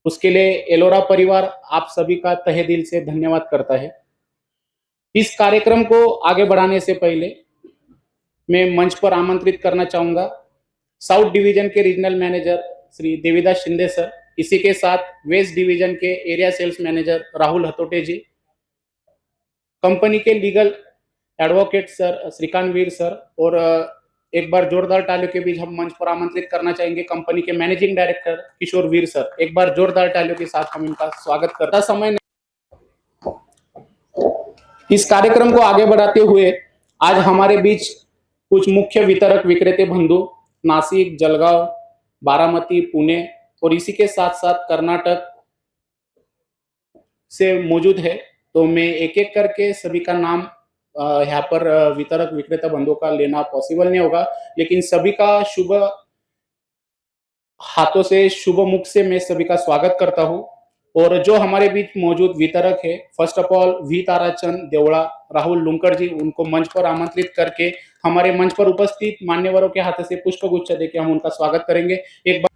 उसके लिए एलोरा परिवार आप सभी का तहे दिल से धन्यवाद करता है। इस कार्यक्रम को आगे बढ़ाने से पहले मैं मंच पर आमंत्रित करना चाहूंगा साउथ डिवीजन के regional manager Shri Devidas Shinde sir, इसी के साथ वेस्ट डिवीजन के एरिया सेल्स मैनेजर राहुल हतोटे जी, कंपनी के लीगल एडवोकेट सर श्रीकांत वीर सर, और एक बार जोरदार तालियों के बीच हम मंच पर आमंत्रित करना चाहेंगे कंपनी के मैनेजिंग डायरेक्टर किशोर वीर सर। एक बार जोरदार तालियों के साथ हम इनका स्वागत करता समय इस कार्यक्रम को आगे बढ़ाते हुए आज हमारे बीच कुछ मुख्य वितरक विक्रेता बंधु नासिक, जलगांव, बारामती, पुणे और इसी के साथ साथ कर्नाटक से मौजूद है। तो मैं एक एक करके सभी का नाम यहाँ पर वितरक विक्रेता बंधुओं का लेना पॉसिबल नहीं होगा, लेकिन सभी का शुभ हाथों से, शुभ मुख से मैं सभी का स्वागत करता हूँ। और जो हमारे बीच मौजूद वितरक है, first of all we Tarachand Devda, Rahul Lunkar ji, उनको मंच पर आमंत्रित करके हमारे मंच पर उपस्थित मान्यवरों के हाथ से पुष्प गुच्छ देके हम उनका स्वागत करेंगे। एक बार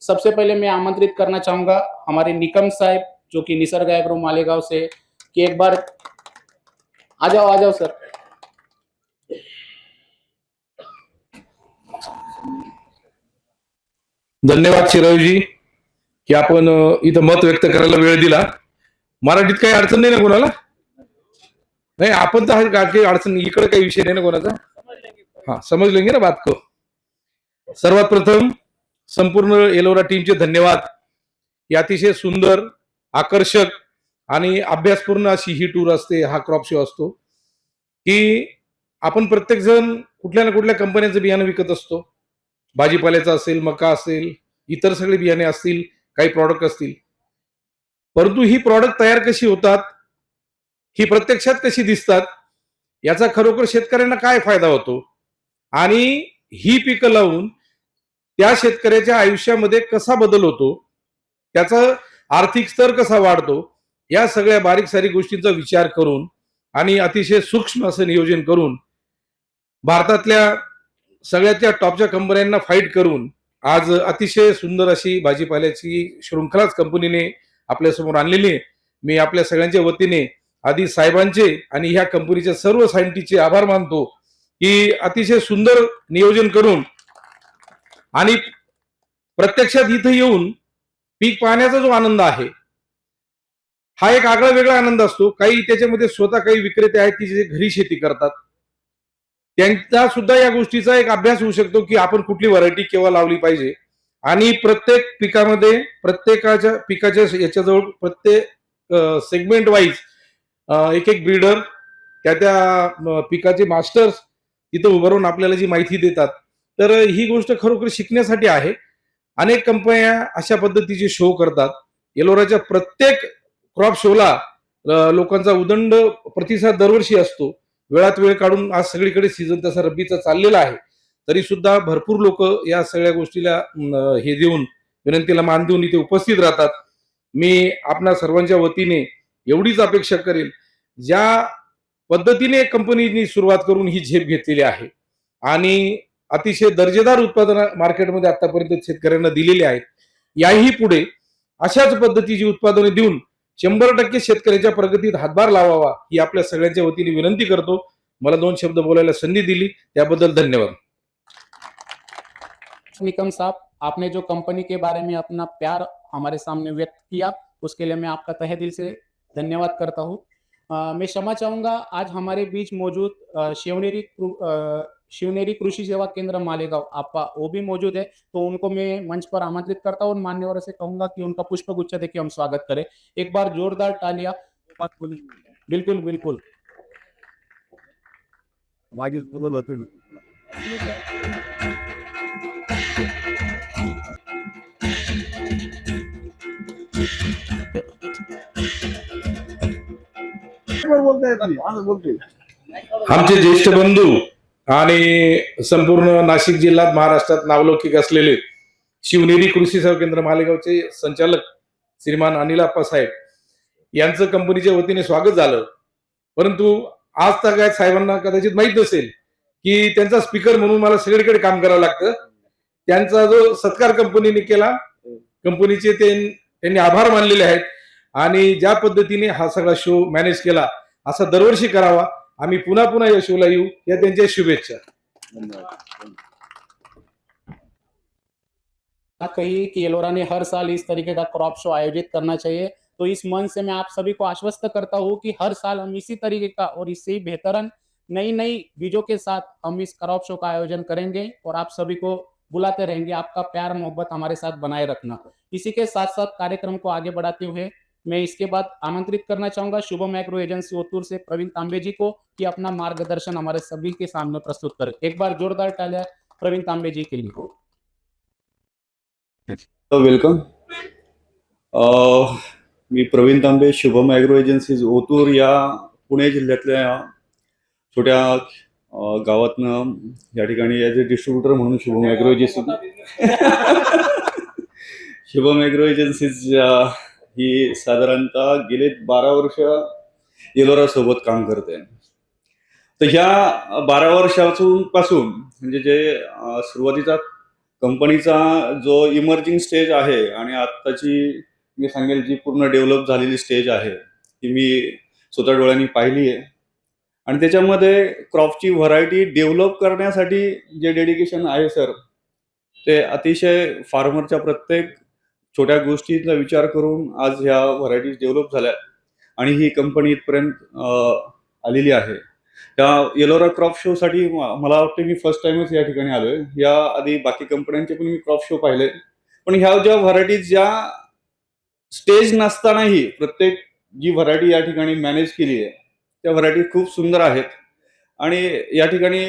सबसे पहले मैं आमंत्रित करना चाहूंगा हमारे निकम साहब जो कि निसर्ग एग्रो मालेगांव से, कि एक बार आ जाओ सर। धन्यवाद शिरावजी की आपण इथं मत व्यक्त करायला वेळ दिला। मराठीत काही अडचण नाही ना कोणाला? नाही, आपण तर काही अडचण इकडे काही विषय नाही ना कोणाचा? हाँ, समझ लेंगे ना बात को। सर्वात प्रथम संपूर्ण एलोरा टीमचे धन्यवाद। ही अतिशय सुंदर, आकर्षक आणि अभ्यासपूर्ण अशी ही टूर असते, हा क्रॉप शो असतो की आपण प्रत्येक जण कुठल्या ना कुठल्या कंपन्यांचं बियाणं विकत असतो। भाजीपाल्याचं असेल, मका असेल, इतर सगळे बियाणे असतील, काही प्रॉडक्ट असतील, परंतु ही प्रॉडक्ट तयार कशी होतात, ही प्रत्यक्षात कशी दिसतात, याचा खरोखर शेतकऱ्यांना काय फायदा होतो आणि ही पिकं लावून त्या शेतकऱ्याच्या आयुष्यामध्ये कसा बदल होतो, त्याचा आर्थिक स्तर कसा वाढतो, या सगळ्या बारीक सारीक गोष्टींचा विचार करून आणि अतिशय सूक्ष्म असं नियोजन करून भारतातल्या सगळ्याच्या टॉपच्या कंपन्यांना फाईट करून आज अतिशय सुंदर अशी भाजीपाल्याची शृंखलाच कंपनीने आपल्या समोर आणलेली आहे। मी आपल्या सगळ्यांच्या वतीने आधी साहेबांचे आणि ह्या कंपनीच्या सर्व सायंटिस्टचे आभार मानतो की अतिशय सुंदर नियोजन करून आणि प्रत्यक्षात इथे येऊन पीक पाहण्याचा जो आनंद आहे, हा एक आगळा वेगळा आनंद असतो। काही त्याच्यामध्ये स्वतः काही विक्रेते आहेत की जे घरी शेती करतात, त्यांचा सुद्धा या गोष्टीचा एक अभ्यास होऊ शकतो की आपण कुठली व्हरायटी केव्हा लावली पाहिजे आणि प्रत्येक पिकामध्ये प्रत्येकाच्या पिकाच्या याच्याजवळ प्रत्येक सेगमेंट वाईज एक एक ब्रीडर त्या पिकाचे मास्टर्स तिथे उभारून आपल्याला जी माहिती देतात, तर ही गोष्ट खरोखर शिकण्यासाठी आहे। अनेक कंपन्या अशा पद्धतीचे शो करतात। एलोराच्या प्रत्येक क्रॉप शोला लोकांचा उदंड प्रतिसाद दरवर्षी असतो। वेळात वेळ काढून आज सगळीकडे सीझन तसा रब्बीचा चाललेला आहे, तरी सुद्धा भरपूर लोक या सगळ्या गोष्टीला हे देऊन, विनंतीला मान देऊन इथे उपस्थित राहतात। मी आपणा सर्वांच्या वतीने एवढीच अपेक्षा करेल. ज्या पद्धतीने कंपनीनी सुरुवात करून ही झेप घेतलेली आहे आणि अतिशय दर्जेदार उत्पादन मार्केटमध्ये आतापर्यंत शेतकऱ्यांना दिलेली आहेत, याही पुढे अशाच पद्धतीची उत्पादने देऊन 100% शेतकऱ्याच्या प्रगतीत हातभार लावावा ही आपल्या सगळ्यांच्या वतीने विनंती करतो. मला 2 शब्द बोलायला संधी दिली त्याबद्दल धन्यवाद. निकम साहब, आपने जो कंपनी के बारे में अपना प्यार हमारे सामने व्यक्त किया, उसके लिए मैं आपका तहे दिल से धन्यवाद करता हूँ। मैं क्षमा चाहूंगा, आज हमारे बीच मौजूद शिवनेरी कृषि सेवा केंद्र मालेगांव आपका वो भी मौजूद है, तो उनको मैं मंच पर आमंत्रित करता हूँ और मान्यवरों से कहूंगा कि उनका पुष्प गुच्छ देके हम स्वागत करें। एक बार जोरदार तालियां। बिल्कुल बिल्कुल। आमचे ज्येष्ठ बंधू आणि संपूर्ण नाशिक जिल्ह्यात महाराष्ट्रात नावलौकिक असलेले शिवनेरी कृषी सेवा केंद्र मालेगावचे संचालक श्रीमान अनिल आप्पा साहेब यांचं कंपनीच्या वतीने स्वागत झालं. परंतु आज तर काय साहेबांना कदाचित माहित नसेल की त्यांचा स्पीकर म्हणून मला सगळीकडे काम करावं लागतं. त्यांचा जो सत्कार कंपनीने केला, कंपनीचे त्यांनी आभार मानलेले आहेत आणि ज्या पद्धतीने हा सगळा शो मॅनेज केला असा दरवर्षी करावा. आम्ही पुन्हा पुन्हा या शोला येऊ या त्यांच्या शुभेच्छा. कही कि येलोरा ने हर साल इस तरीके का क्रॉप शो आयोजित करना चाहिए, तो इस मंच से मैं आप सभी को आश्वस्त करता हूँ कि हर साल हम इसी तरीके का और इससे ही बेहतरीन नई नई बीजों के साथ हम इस क्रॉप शो का आयोजन करेंगे और आप सभी को बुलाते रहेंगे। आपका प्यार मोहब्बत हमारे साथ बनाए रखना। इसी के साथ साथ कार्यक्रम को आगे बढ़ाते हुए मैं इसके बाद आमंत्रित करना चाहूंगा शुभम एग्रो एजेंसी ओतूर से प्रवीण तांबे जी को कि अपना मार्गदर्शन हमारे सभी के सामने प्रस्तुत करें। एक बार जोरदार तालियां प्रवीण तांबे जी के लिए। वेलकम. मी प्रवीण तांबे, शुभम ॲग्रो एजन्सीज ओतूर या पुणे जिल्ह्यातल्या छोट्या गावातनं या ठिकाणी ॲज अ डिस्ट्रीब्युटर म्हणून Shubham agro agency Shubham agro agencies ही साधारणतः गेले 12 वर्ष येलोरा सोबत काम करते. तर ह्या 12 वर्षापासून म्हणजे जे सुरुवातीचा कंपनीचा जो इमर्जिंग स्टेज आहे आणि आत्ताची मी सांगेल जी पूर्ण डेव्हलप झालेली स्टेज आहे ती मी स्वतः डोळ्यांनी पाहिली आहे. आणि त्याच्यामध्ये क्रॉपची व्हरायटी डेव्हलप करण्यासाठी जे डेडिकेशन आहे सर, ते अतिशय फार्मरच्या प्रत्येक छोट्या गोष्टींचा विचार करून आज ह्या व्हरायटीज डेव्हलप झाल्या आणि ही कंपनी इथपर्यंत आलेली आहे. त्या येलोरा क्रॉप शो साठी मला वाटतं मी फर्स्ट टाइमच या ठिकाणी आलोय. या आधी बाकी कंपन्यांचे पण मी क्रॉप शो पाहिले, पण ह्या ज्या व्हरायटीज ज्या स्टेज नसतानाही प्रत्येक जी व्हरायटी या ठिकाणी मॅनेज केली आहे त्या व्हरायटी खूप सुंदर आहेत. आणि या ठिकाणी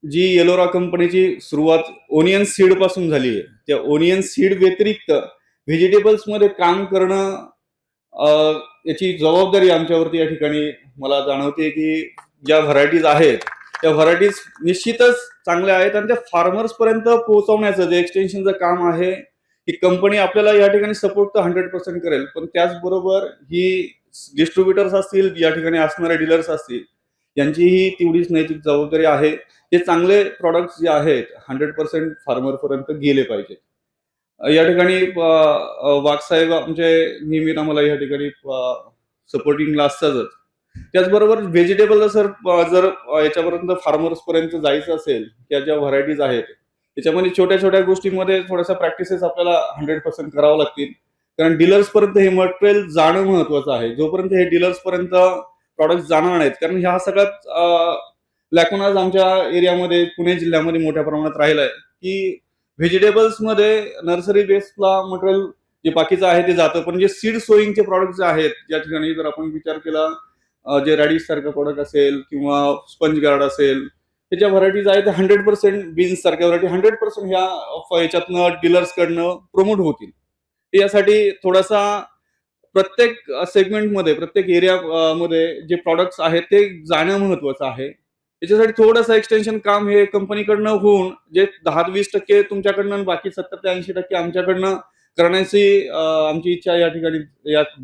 जी येलोरा कंपनीची सुरुवात ओनियन सीड पासून झाली आहे, त्या ओनियन सीड व्यतिरिक्त व्हेजिटेबल्स मध्ये काम करणं याची जबाबदारी आमच्यावरती या ठिकाणी मला जाणवते की ज्या व्हरायटीज आहेत त्या व्हरायटीज निश्चितच चांगल्या आहेत आणि त्या फार्मर्स पर्यंत पोहोचवण्याचं जे एक्सटेन्शनचं काम आहे ही कंपनी आपल्याला या ठिकाणी सपोर्ट तर 100% करेल, पण त्याचबरोबर ही डिस्ट्रीब्युटर्स असतील, या ठिकाणी असणारे डीलर्स असतील, यांचीही तेवढीच नैतिक जबाबदारी आहे. हे चांगले प्रॉडक्ट्स जे आहेत 100% फार्मर पर्यंत गेले पाहिजेत. या ठिकाणी वाघसाहेब आमचे नेहमी आम्हाला या ठिकाणी सपोर्टिंगला असतातच. त्याचबरोबर व्हेजिटेबल सर जर याच्यापर्यंत फार्मर्स पर्यंत जायचं असेल, त्या ज्या व्हरायटीज आहेत त्याच्यामध्ये छोट्या छोट्या गोष्टींमध्ये थोड्याशा प्रॅक्टिसेस आपल्याला 100% करावं लागतील, कारण डीलर्स पर्यंत हे मटेरियल जाणं महत्वाचं आहे. जोपर्यंत हे डीलर्स पर्यंत प्रॉडक्ट जाणार नाहीत, कारण ह्या सगळ्यात लॅकुनाज आमच्या एरियामध्ये पुणे जिल्ह्यामध्ये मोठ्या प्रमाणात राहिला आहे की व्हेजिटेबल्स मध्ये नर्सरी बेसला मटेरियल जे बाकीचं आहे ते जातं, पण जे सीड सोईंगचे प्रॉडक्ट जे आहेत या ठिकाणी जर आपण विचार केला, जे रॅडिश सारखं प्रोडक्ट असेल किंवा स्पंज गार्ड असेल, त्याच्या व्हरायटीज आहेत 100% बीन्स सारख्या व्हरायटी 100% ह्या याच्यातनं डीलर्स कडनं प्रमोट होतील. यासाठी थोडासा प्रत्येक सेगमेंटमध्ये प्रत्येक एरियामध्ये जे प्रॉडक्ट्स आहेत ते जाणं महत्वाचं आहे. याच्यासाठी थोडंसं एक्सटेन्शन काम हे कंपनीकडनं होऊन जे 10-20% तुमच्याकडनं बाकी 70 ते 80% आमच्याकडनं करण्याची आमची इच्छा या ठिकाणी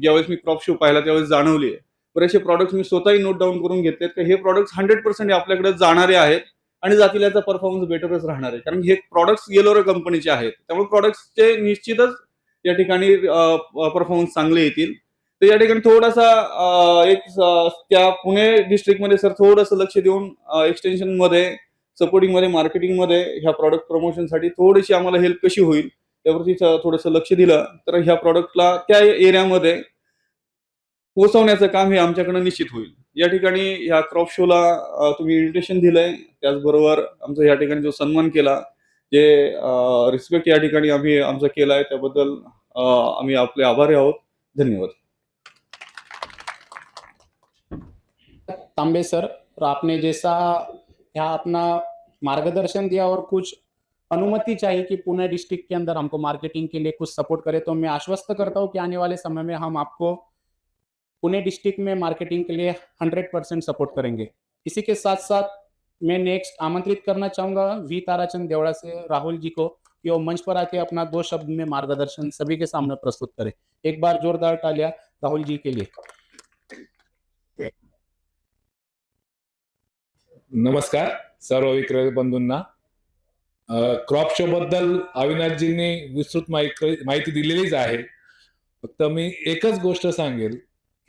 ज्यावेळेस मी क्रॉप शो पाहिला त्यावेळेस जाणवली आहे. बरेचसे प्रॉडक्ट्स मी स्वतःही नोट डाऊन करून घेतलेत की हे प्रॉडक्ट्स 100% आपल्याकडे जाणारे आहेत आणि जातील याचा परफॉर्मन्स बेटरच राहणार आहे. कारण हे प्रॉडक्ट्स येलोरा कंपनीचे आहेत. त्यामुळे प्रॉडक्ट्सचे निश्चितच या ठिकाणी परफॉर्मन्स चांगले येतील. तर या ठिकाणी थोडासा त्या पुणे डिस्ट्रिक्टमध्ये सर थोडंसं लक्ष देऊन एक्सटेन्शनमध्ये, सपोर्टिंगमध्ये, मार्केटिंगमध्ये ह्या प्रॉडक्ट प्रमोशनसाठी थोडीशी आम्हाला हेल्प कशी होईल त्यावरती थोडंसं लक्ष दिलं तर ह्या प्रॉडक्टला त्या एरियामध्ये पोहोचवण्याचं काम हे आमच्याकडनं निश्चित होईल. या ठिकाणी ह्या क्रॉप शोला तुम्ही इन्व्हिटेशन दिलंय, त्याचबरोबर आमचा या ठिकाणी जो सन्मान केला, जे रिस्पेक्ट या ठिकाणी आम्ही आमचा केलाय त्याबद्दल आम्ही आपले आभारी आहोत. धन्यवाद. तांबे सर, और आपने जैसा यहाँ अपना मार्गदर्शन दिया और कुछ अनुमति चाहिए कि पुणे डिस्ट्रिक्ट के अंदर हमको मार्केटिंग के लिए कुछ सपोर्ट करे, तो मैं आश्वस्त करता हूँ कि आने वाले समय में हम आपको पुणे डिस्ट्रिक्ट में मार्केटिंग के लिए 100% सपोर्ट करेंगे. इसी के साथ साथ मैं नेक्स्ट आमंत्रित करना चाहूंगा वी ताराचंद देवड़ा से राहुल जी को कि वो मंच पर आके अपना 2 शब्द में मार्गदर्शन सभी के सामने प्रस्तुत करें. एक बार जोरदार तालियां राहुल जी के लिए. नमस्कार सर्व विक्रेते बंधूंना. क्रॉप शो बद्दल अविनाशजींनी विस्तृत माहिती दिलेलीच आहे. फक्त मी एकच गोष्ट सांगेल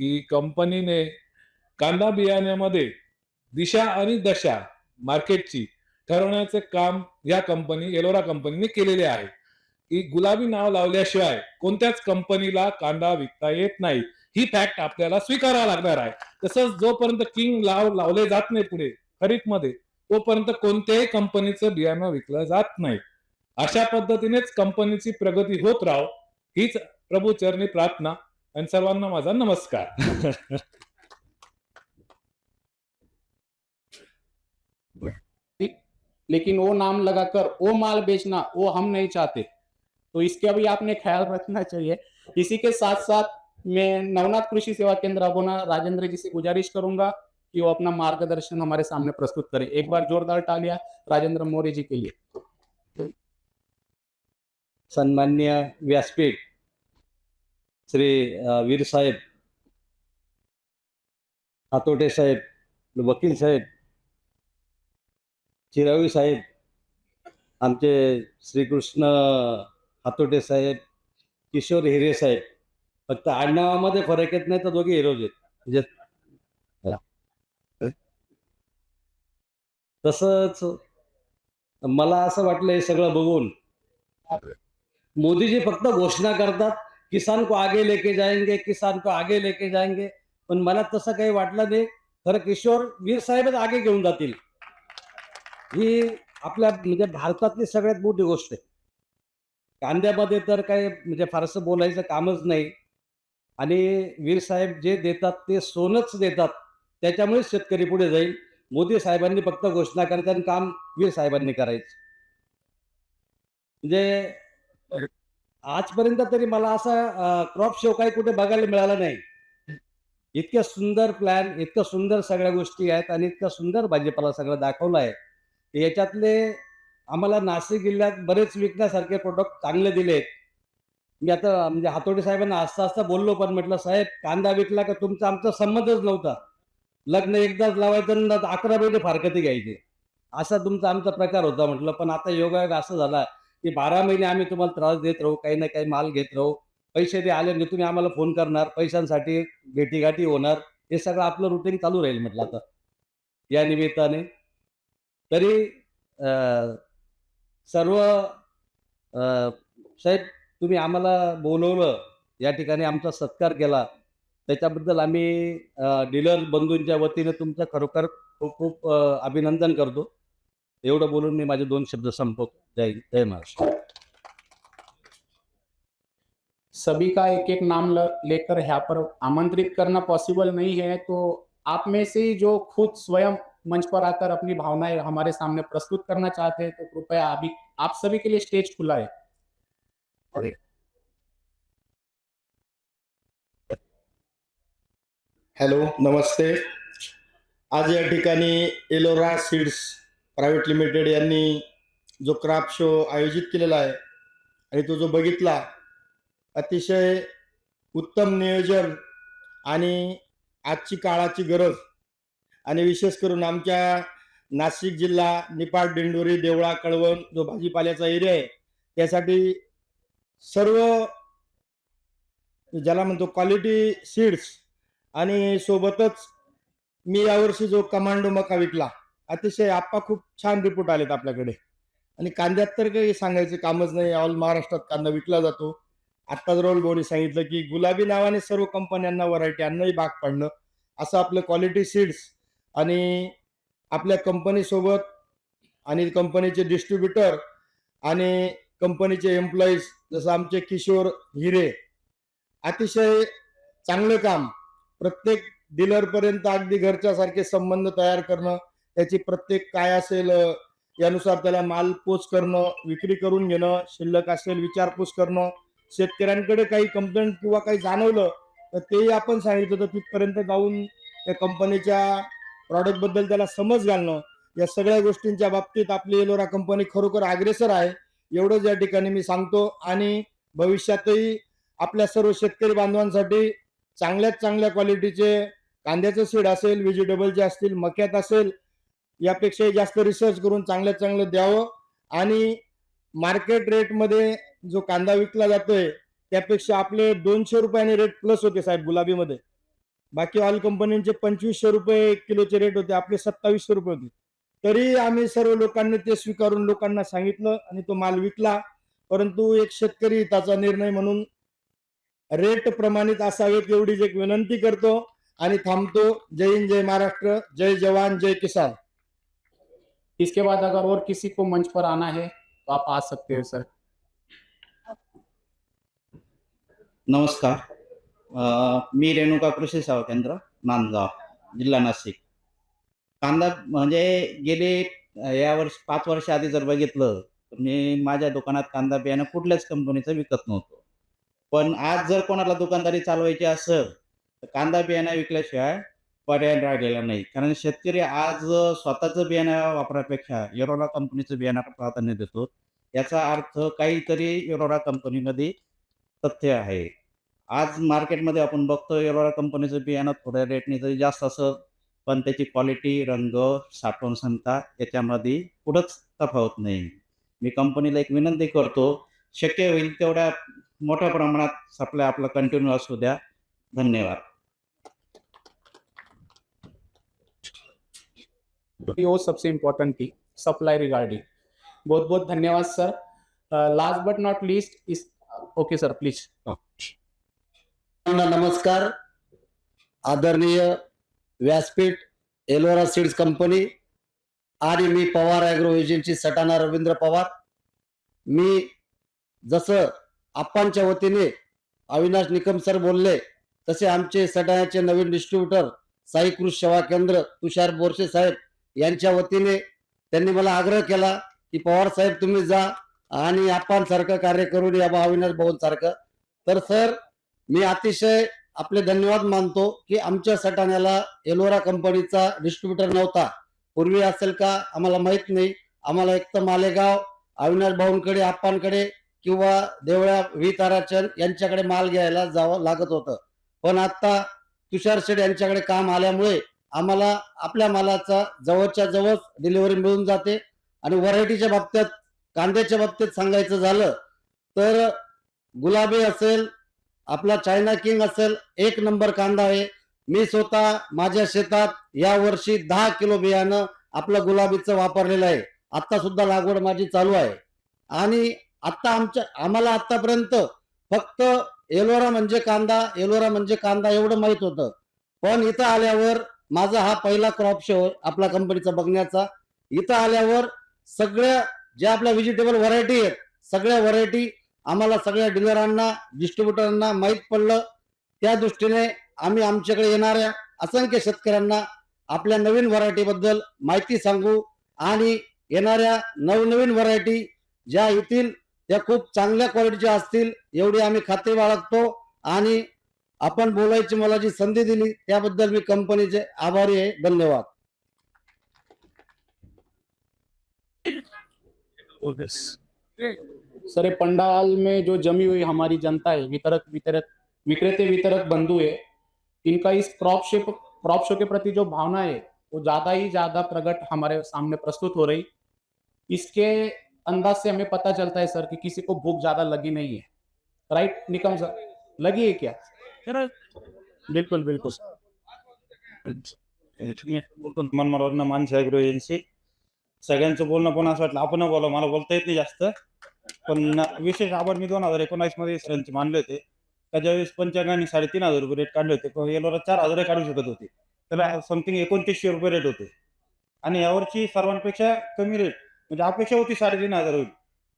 की कंपनीने कांदा बियाण्यामध्ये दिशा आणि दशा मार्केटची ठरवण्याचे काम या कंपनी एलोरा कंपनीने केलेले आहे. की गुलाबी नाव लावल्याशिवाय कोणत्याच कंपनीला कांदा विकता येत नाही, ही फॅक्ट आपल्याला स्वीकारावं लागणार आहे. तसंच जोपर्यंत किंग लावले जात नाही पुढे खरीपमध्ये, तोपर्यंत कोणत्याही कंपनीचं बियाणं विकलं जात नाही. अशा पद्धतीनेच कंपनीची प्रगती होत राहो हीच प्रभू चरणी प्रार्थना आणि सर्वांना माझा नमस्कार. लेकिन वो नाम लगाकर वो माल बेचना वो हम नहीं चाहते, तो इसका भी आपने ख्याल रखना चाहिए. इसी के साथ साथ मैं नवनाथ कृषि सेवा केंद्र अबोना राजेंद्र जी से गुजारिश करूंगा कि वो अपना मार्गदर्शन हमारे सामने प्रस्तुत करें. एक बार जोरदार तालियां राजेंद्र मोरे जी के लिए. सन्मान्य व्यासपीठ श्री वीर साहेब, हातोटे साहेब, वकील साहेब, चिरावी साहेब, आमचे श्रीकृष्ण हातोटे साहेब, किशोर हिरे साहेब. फक्त आडनावामध्ये फरक येत नाही तर दोघे हिरोज आहेत. म्हणजे तसंच मला असं वाटलं हे सगळं बघून मोदीजी फक्त घोषणा करतात किसान को आगे लेके जाएंगे, किसान को आगे लेके जाएंगे, पण मला तसं काही वाटलं नाही. खरं किशोर वीर साहेबच आगे घेऊन जातील ही आपल्या म्हणजे भारतातली सगळ्यात मोठी गोष्ट आहे. कांद्यामध्ये तर काही म्हणजे फारसं बोलायचं कामच नाही. आणि वीर साहेब जे देतात ते सोनच देतात, त्याच्यामुळे शेतकरी पुढे जाईल. मोदी साहेबांनी फक्त घोषणा करायचं आणि काम वीर साहेबांनी करायचं. म्हणजे आजपर्यंत तरी मला असा क्रॉप शो काही कुठे बघायला मिळाला नाही. इतक्या सुंदर प्लॅन, इतक्या सुंदर सगळ्या गोष्टी आहेत आणि इतका सुंदर भाजीपाला सगळं दाखवलं आहे. याच्यातले आम्हाला नाशिक जिल्ह्यात बरेच विकण्यासारखे प्रोडक्ट चांगले दिलेत. मी आता म्हणजे हातोडे साहेबांना असता बोललो, पण म्हटलं साहेब कांदा विकला का तुमचा आमचा संबंधच नव्हता. लग्न एकदाच लावायचं आणि 11 महिने फारकती घ्यायची, असा तुमचा आमचा प्रकार होता म्हटलं. पण आता योगायोग असं झाला की 12 महिने आम्ही तुम्हाला त्रास देत राहू, काही ना काही माल घेत राहू. पैसे ते आले म्हणजे तुम्ही आम्हाला फोन करणार, पैशांसाठी भेटीगाठी होणार, हे सगळं आपलं रुटीन चालू राहील म्हटलं आता या निमित्ताने. तरी सर्व साहेब तुम्ही आम्हाला बोलवलं, या ठिकाणी आमचा सत्कार केला, त्याच्याबद्दल आम्ही डीलर बंधूंच्या वतीने तुमचं खरोखर खूप खूप अभिनंदन करतो. एवढं बोलून मी माझे 2 शब्द संपवतो. जय महाराष्ट्र. सभी का एक एक नाम लेकर यहाँ पर आमंत्रित करना पॉसिबल नहीं है, तो आप में से जो खुद स्वयं मंच पर आकर अपनी भावनाएं हमारे सामने प्रस्तुत करना चाहते हैं, तो कृपया अभी आप सभी के लिए स्टेज खुला है. हॅलो, नमस्ते. आज या ठिकाणी एलोरा सीड्स प्रायव्हेट लिमिटेड यांनी जो क्राफ्ट शो आयोजित केलेला आहे आणि तो जो बघितला अतिशय उत्तम नियोजन आणि आजची काळाची गरज आणि विशेष करून आमच्या नाशिक जिल्हा निपाट दिंडोरी देवळा कळवण जो भाजीपाल्याचा एरिया आहे त्यासाठी सर्व ज्याला म्हणतो क्वालिटी सीड्स आणि सोबतच मी यावर्षी जो कमांडो मका विकला अतिशय आप्पा खूप छान रिपोर्ट आलेत आपल्याकडे आणि कांद्यात तर काही सांगायचं कामच नाही. ऑल महाराष्ट्रात कांदा विकला जातो. आत्ताच राहुल भाऊनी सांगितलं की गुलाबी नावाने सर्व कंपन्यांना व्हरायटी आणणंही भाग पडलं. असं आपलं क्वालिटी सीड्स आणि आपल्या कंपनीसोबत आणि कंपनीचे डिस्ट्रीब्युटर आणि कंपनीचे एम्प्लॉईज जसं आमचे किशोर हिरे अतिशय चांगलं काम प्रत्येक डीलर पर्यंत अगदी घरच्या सारखे संबंध तयार करणं त्याची प्रत्येक काय असेल यानुसार त्याला माल पोच करणं विक्री करून घेणं शिल्लक असेल विचारपूस करणं शेतकऱ्यांकडे काही कंप्लेंट किंवा काही जाणवलं तर तेही आपण सांगितलं तर तिथपर्यंत जाऊन त्या कंपनीच्या प्रॉडक्ट बद्दल त्याला समज घालणं या सगळ्या गोष्टींच्या बाबतीत आपली एलोरा कंपनी खरोखर अग्रेसर आहे एवढंच या ठिकाणी मी सांगतो. आणि भविष्यातही आपल्या सर्व शेतकरी बांधवांसाठी चांगल्यात चांगल्या क्वालिटीचे कांद्याचं सीड असेल व्हेजिटेबलचे असतील मक्यात असेल यापेक्षाही जास्त रिसर्च करून चांगल्यात चांगलं द्यावं आणि मार्केट रेटमध्ये जो कांदा विकला जातोय त्यापेक्षा आपले 200 रुपयाने रेट प्लस होते साहेब गुलाबीमध्ये. बाकी ऑल कंपन्यांचे 2500 रुपये किलोचे रेट होते आपले 2700 रुपये होते. तरी आम्ही सर्व लोकांनी ते स्वीकारून लोकांना सांगितलं आणि तो माल विकला. परंतु एक शेतकरी हिताचा निर्णय म्हणून रेट प्रमाणित असावेत एवढीच एक विनंती करतो आणि थांबतो. जय हिंद जय महाराष्ट्र जय जवान जय किसान. इसके बाद अगर और किसी को मंच पर आना है तो आप आ सकते हो सर. नमस्कार. मी रेणुका कृषी सेवा केंद्र नांदगाव जिल्हा नाशिक. कांदा म्हणजे गेले यावर्षी 5 वर्ष आधी जर बघितलं तर मी माझ्या दुकानात कांदा बियाणं कुठल्याच कंपनीचं विकत नव्हतो. पण आज जर कोणाला दुकानदारी चालवायची असेल तर कांदा बियाणं विकल्याशिवाय पर्याय राहिलेला नाही. कारण शेतकरी आज स्वतःचं बियाणं वापरापेक्षा एरोरा कंपनीचं बियाणं प्राधान्य देतो. याचा अर्थ काहीतरी एरोरा कंपनीमध्ये तथ्य आहे. आज मार्केटमध्ये आपण बघतो एरोरा कंपनीचं बियाणं थोड्या रेटने जरी जास्त असं पण त्याची क्वालिटी रंग साठवण क्षमता याच्यामध्ये कुठंच तफावत नाही. मी कंपनीला एक विनंती करतो शक्य होईल तेवढ्या मोठ्या प्रमाणात सप्लाय आपला कंटिन्यू असू द्या. धन्यवाद. वो सबसे इम्पोर्टेंट थी सप्लाई रिगार्डिंग. बहुत बहुत धन्यवाद sir. Last but not least इस ओके सर प्लीज. नमस्कार. आदरणीय व्यासपीठ एलोरा सीड्स कंपनी आणि मी पवार ॲग्रो एजन्सी सटाणा रवींद्र पवार. मी जसं आप्पांच्या वतीने अविनाश निकम सर बोलले तसे आमचे सटाण्याचे नवीन डिस्ट्रीब्युटर साई कृषी सेवा केंद्र तुषार बोरसे साहेब यांच्या वतीने त्यांनी मला आग्रह केला की पवार साहेब तुम्ही जा आणि आप्पांसारखं कार्य करून या बा अविनाश भाऊंसारखं. तर सर मी अतिशय आपले धन्यवाद मानतो की आमच्या सटाण्याला एलोरा कंपनीचा डिस्ट्रीब्युटर नव्हता. पूर्वी असेल का आम्हाला माहित नाही. आम्हाला एक तर मालेगाव अविनाश भाऊंकडे आप्पांकडे किंवा देवळा व्ही ताराचंद यांच्याकडे माल घ्यायला जावं लागत होतं. पण आता तुषार शेठ यांच्याकडे काम आल्यामुळे आम्हाला आपल्या मालाचा जवळच्या जवळ डिलिव्हरी मिळून जाते. आणि व्हरायटीच्या बाबतीत कांद्याच्या बाबतीत सांगायचं झालं तर गुलाबी असेल आपला चायना किंग असेल एक नंबर कांदा आहे. मी स्वतः माझ्या शेतात या वर्षी 10 किलो बियाणं आपलं गुलाबीचं वापरलेलं आहे. आता सुद्धा लागवड माझी चालू आहे. आणि आता आम्हाला आतापर्यंत फक्त एलोरा म्हणजे कांदा एवढं माहित होतं. पण इथं आल्यावर माझा हा पहिला क्रॉप शो आपला कंपनीचा बघण्याचा. इथं आल्यावर सगळ्या ज्या आपल्या व्हेजिटेबल व्हरायटी आहेत सगळ्या व्हरायटी आम्हाला सगळ्या डीलरांना डिस्ट्रीब्युटरांना माहीत पडलं. त्या दृष्टीने आम्ही आमच्याकडे येणाऱ्या असंख्य शेतकऱ्यांना आपल्या नवीन व्हरायटी बद्दल माहिती सांगू आणि येणाऱ्या नवनवीन व्हरायटी ज्या येतील त्या खूप चांगल्या क्वालिटीच्या असतील एवढी आम्ही खात्री बाळगतो. आणि आपण बोलायची मला जी संधी दिली त्याबद्दल मी कंपनीचे आभारी आहे. धन्यवाद. ओके. सर ये पंडाल में जो जमी हुई हमारी जनता है, विक्रेते वितरक बंधु है, इनका इस क्रॉप शो के प्रति जो भावना है वो ज्यादा ही ज्यादा प्रकट हमारे सामने प्रस्तुत हो रही। इसके अंदाज से हमें पता चलता है सर कि किसी को भूख ज्यादा लगी नहीं है। राइट निकम सर, लगी है क्या? बिलकुल बिलकुल मनमाडवांना माणसं ॲग्रो एजन्सी सगळ्यांचं बोलणं पण असं वाटलं आपण बोला, मला बोलता येत नाही जास्त, पण विशेष आभार मी 2019 मध्ये सरांचे मानले होते का ज्यावेळेस पंचांगाने 3,500 रुपये रेट काढले होते, येलोरा 4,000 काढू शकत होते, त्याला समथिंग 2900 रुपये रेट होते आणि यावर्षी सर्वांपेक्षा कमी रेट म्हणजे अपेक्षा होती 3,500 होईल,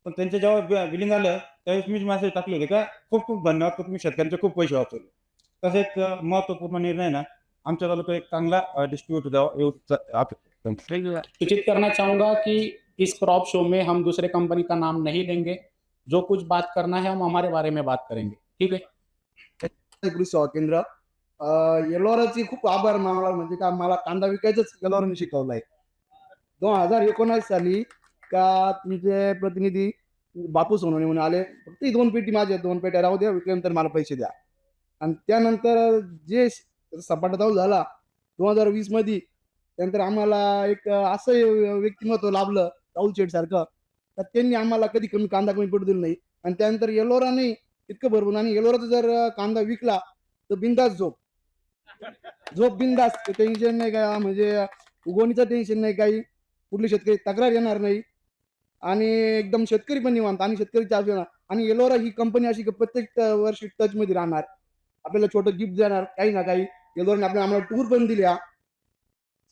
पण त्यांचे जेव्हा बिलिंग आलं त्यावेळेस मीच मेसेज टाकले होते का खूप खूप धन्यवाद का तुम्ही शेतकऱ्यांचे खूप पैसे वाचवले. तसं एक महत्वपूर्ण निर्णय ना आमच्या तालुक्यात एक चांगला डिस्ट्रीब्यूट द्यावा सूचित करना चाहूंगा कि इस क्रॉप शो में हम दूसरे कंपनी का नाम नहीं लेंगे, जो कुछ बात करना है हम हमारे बारे में बात करेंगे, ठीक है? कृषी सेवा केंद्र येलोराची खूप आभार मानला, म्हणजे का मला कांदा विकायचंच येलोराने शिकवलंय. 2019 साली का तुमचे प्रतिनिधी बापू सोनवणे म्हणून आले, फक्त 2 पेटी माझ्या 2 पेट्या राहू द्या, विकल्यानंतर मला पैसे द्या. आणि त्यानंतर जे सपाटा झाला 2020 मध्ये, त्यानंतर आम्हाला एक असं व्यक्तिमत्व लाभलं राहुल शेठ सारखं, तर त्यांनी आम्हाला कधी कांदा कमी पडू दिला नाही. आणि त्यानंतर येलोराने इतकं भरपूर, आणि येलोराचा जर कांदा विकला तर बिंदास झोप बिंदास, टेन्शन नाही काय, म्हणजे उगवणीचं टेन्शन नाही, काही कुठली शेतकरी तक्रार येणार नाही, आणि एकदम शेतकरी पण निवांत, आणि शेतकरीच्या आशेवर. आणि येलोरा ही कंपनी अशी की प्रत्येक वर्षी टच मध्ये राहणार, आपल्याला छोटं गिफ्ट देणार काही ना काही. येलोराने आम्हाला टूर पण दिल्या,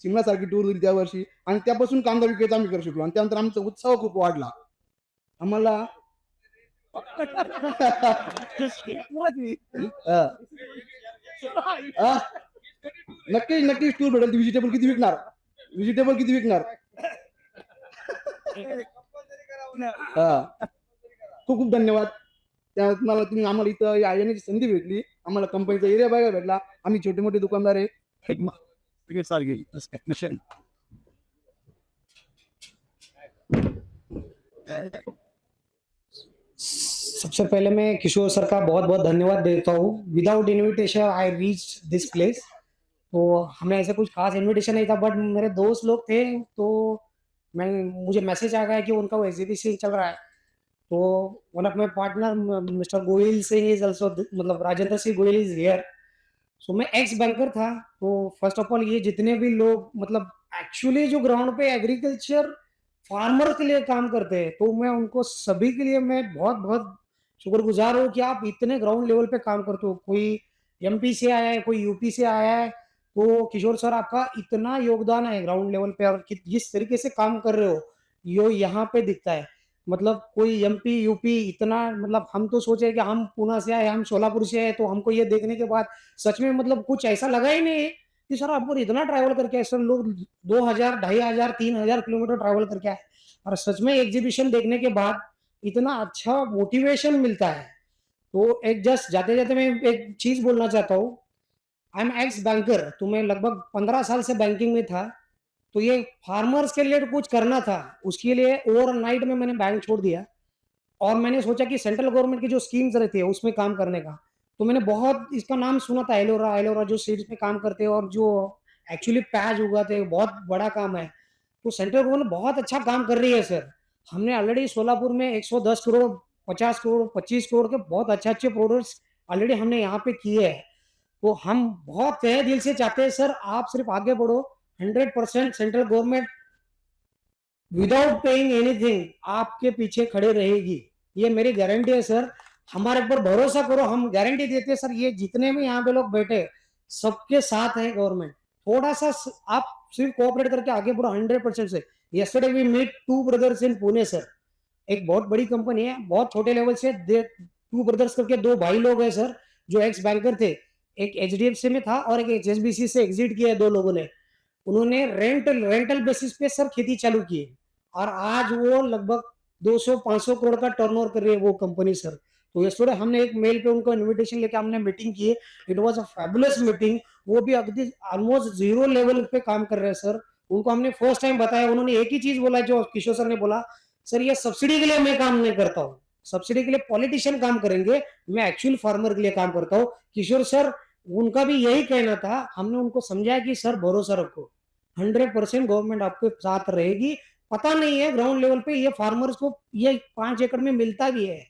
शिमला सारखी टूर दिली त्या वर्षी, आणि त्यापासून कांदा विक्रेता आम्ही करू शकलो. आणि त्यानंतर आमचा उत्साह खूप वाढला. आम्हाला नक्कीच टूर भेटेल. व्हेजिटेबल किती विकणार खूप खूप धन्यवाद. त्या तुम्हाला तुम्ही आम्हाला इथं येण्याची संधी भेटली, आम्हाला कंपनीचा एरिया बघायला भेटला. आम्ही छोटे मोठे दुकानदार आहे. सबसे पहले मैं किशोर सर का बहुत बहुत धन्यवाद देता हूँ. Without invitation I reach this place. तो हमें ऐसा कुछ खास इनविटेशन नहीं था, बट मेरे दोस्त लोग थे, तो मुझे मैसेज आ गया कि उनका वो एग्जीबिशन चल रहा है. तो one of my partner mister Goyal Singh is also, मतलब राजेंद्र सिंह गोयल इज हियर. सो मैं एक्स बैंकर था. तो फर्स्ट ऑफ ऑल ये जितने भी लोग मतलब एक्चुअली जो ग्राउंड पे एग्रीकल्चर फार्मर के लिए काम करते हैं, तो मैं उनको सभी के लिए मैं बहुत बहुत शुक्रगुजार हूँ कि आप इतने ग्राउंड लेवल पे काम करते हो. कोई एमपी से आया है, कोई यूपी से आया है, तो किशोर सर आपका इतना योगदान है ग्राउंड लेवल पे, और जिस तरीके से काम कर रहे हो यो यहाँ पे दिखता है. मतलब कोई एमपी यूपी इतना, मतलब हम तो सोचे कि हम पुणे से आए, हम सोलापुर से आए, तो हमको ये देखने के बाद सच में मतलब कुछ ऐसा लगा ही नहीं कि सर आपको इतना ट्रैवल करके आए. सर लोग 2,000, 2,500, 3,000 किलोमीटर ट्रैवल करके आए, और सच में एग्जीबिशन देखने के बाद इतना अच्छा मोटिवेशन मिलता है. तो एक जस्ट जाते जाते मैं एक चीज बोलना चाहता हूँ. आई एम एक्स बैंकर, तो मैं लगभग 15 साल से बैंकिंग में था. तो ये फार्मर्स के लिए कुछ करना था, उसके लिए ओवरनाइट में मैंने बैंक छोड़ दिया, और मैंने सोचा कि सेंट्रल गवर्नमेंट की जो स्कीम्स रहती है उसमें काम करने का. तो मैंने बहुत इसका नाम सुना था, एलोरा जो सीड्स में काम करते हैं और जो एक्चुअली पैच उगाते हैं, बहुत बड़ा काम है. तो सेंट्रल गवर्नमेंट बहुत अच्छा काम कर रही है सर. हमने ऑलरेडी सोलापुर में 110 करोड़, 50 करोड़, 25 करोड़ के बहुत अच्छे प्रोडक्ट्स ऑलरेडी हमने यहाँ पे किए हैं. तो हम बहुत तहे दिल से चाहते हैं सर आप सिर्फ आगे बढ़ो. 100% central government without paying anything आपके पीछे खड़े रहेगी, ये मेरी गारंटी है सर. हमारे ऊपर भरोसा करो, हम गारंटी देते हैं सर. ये जितने भी यहाँ पे लोग बैठे सबके साथ है गवर्नमेंट. थोड़ा सा आप सिर्फ कोऑपरेट करके आगे बढ़ो 100% से. yesterday we meet two brothers in Pune sir. एक बहुत बड़ी कंपनी है, बहुत छोटे लेवल से टू ब्रदर्स करके 2 भाई लोग हैं सर, जो एक्स बैंकर थे. एक एचडीएफसी में था और एक एचएसबीसी से एग्जिट किया है 2 लोगों ने. उन्होंने रेंटल बेसिस पे सर खेती चालू की है, और आज वो लगभग 200-500 करोड़ का टर्नओवर कर रही है वो कंपनी सर. तो yesterday हमने एक मेल पे उनको इनविटेशन लेके हमने मीटिंग की है. It was a fabulous meeting. वो भी अगदी ऑलमोस्ट 0 लेवल पे काम कर रहे हैं सर. उनको हमने फर्स्ट टाइम बताया, उन्होंने एक ही चीज बोला जो किशोर सर ने बोला, सर ये सब्सिडी के लिए मैं काम नहीं करता हूँ, सब्सिडी के लिए पॉलिटिशियन काम करेंगे, मैं एक्चुअल फार्मर के लिए काम करता हूँ। किशोर सर, उनका भी यही कहना था, हमने उनको समझाया कि सर भरोसा रखो, 100% गवर्नमेंट आपके साथ रहेगी। पता नहीं है ग्राउंड लेवल पे ये फार्मर्स को ये 5 एकड़ में मिलता भी है।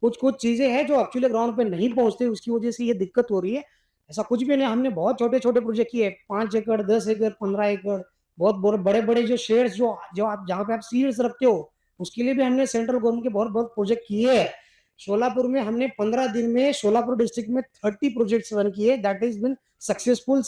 कुछ-कुछ चीज़ें हैं जो एक्चुअली ग्राउंड पे नहीं पहुँचती, उसकी वजह से ये दिक्कत हो रही है। ऐसा कुछ भी नहीं, हमने बहुत छोटे-छोटे प्रोजेक्ट किए, 5 एकड़, 10 एकड़, 15 एकड़, बहुत बड़े-बड़े जो शेड्स जो आप जहाँ पे आप सीड्स रखते हो, उसके लिए भी हमने सेंट्रल गवर्नमेंट के बहुत-बहुत प्रोजेक्ट किए हैं। सोलापुर में हमने 15 दिन में सोलापुर डिस्ट्रिक्ट में 30 प्रोजेक्ट्स रन किए, that is been successful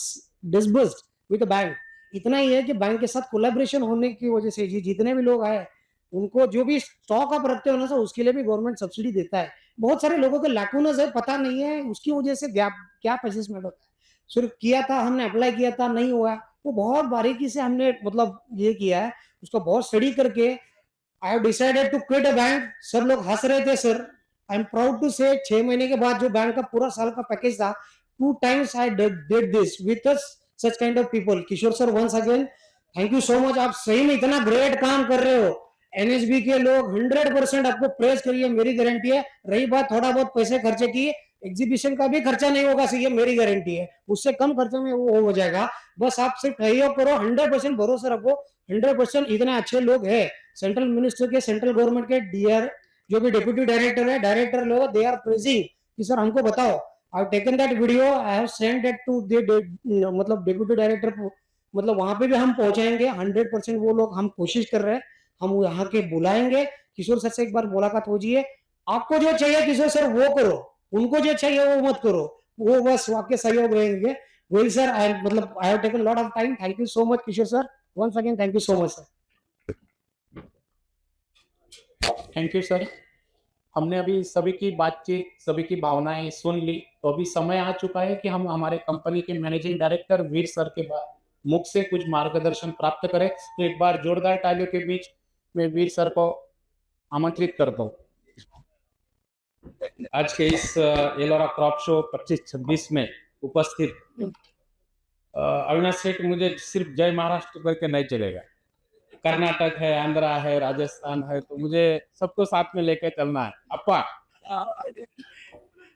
disbursed with the bank. इतना ही है कि बैंक के साथ कोलैबोरेशन होने की वजह से जितने भी लोग आए, उनको जो भी स्टॉक आप रखते हो ना सर, उसके लिए भी गवर्नमेंट सब्सिडी देता है। बहुत सारे लोगों के लैकूनस है, पता नहीं है, उसकी वजह से गैप असेसमेंट होता है। सिर्फ किया था, हमने अप्लाई किया था, नहीं हुआ। वो बहुत बारीकी से हमने मतलब ये किया है, उसको बहुत स्टडी करके I have decided to quit a bank. सब लोग हंस रहे थे sir. I am proud to say 6 महीने के बाद जो बैंक का पूरा साल का पैकेज था, 2 times I did this with such kind of people. Kishore sir, once again thank you so much. आप सही में इतना ग्रेट काम कर रहे हो। एनएसबी के लोग 100% आपको प्रेस करिए, मेरी गारंटी है। रही बात थोड़ा बहुत पैसे खर्चे की, एग्जीबिशन का भी खर्चा नहीं होगा सर, ये मेरी गारंटी है। उससे कम खर्चे में वो हो जाएगा। बस आप सिर्फ सहयोग करो, 100% भरोसा रखो। 100% इतने अच्छे लोग हैं सेंट्रल मिनिस्टर के, सेंट्रल गवर्नमेंट के डीआर जो भी डिप्यूटी डायरेक्टर है, डायरेक्टर लोग, दे आर प्रेजिंग कि सर हमको बताओ। I have taken that video, I have send that to मतलब डिप्यूटी डायरेक्टर, मतलब वहां पे भी हम पहुंचाएंगे। 100% वो लोग, हम कोशिश कर रहे हैं, हम यहाँ के बुलाएंगे। किशोर सर से एक बार मुलाकात हो जाइए। आपको जो चाहिए किशोर सर वो करो, उनको जो चाहिए वो मत करो, वो बस आपके सहयोग रहेंगे। वेल सर, आई मतलब I have taken lot of time. Thank you so much Kishore sir, once again thank you so much sir. Thank you sir. हमने अभी सभी की बातचीत, सभी की भावनाएं सुन ली, तो अभी समय आ चुका है कि हम हमारे कंपनी के मैनेजिंग डायरेक्टर वीर सर के मुख से कुछ मार्गदर्शन प्राप्त करें। तो एक बार जोरदार तालियों के बीच में वीर सर को आमंत्रित करता हूँ। आज के इस एलोरा क्रॉप शो 25-26 में उपस्थित अविनाश सेठ, मुझे सिर्फ जय महाराष्ट्र करके नहीं चलेगा। कर्नाटक है, आंध्रा है, राजस्थान है, तो मुझे सबको साथ में लेकर चलना है। Appa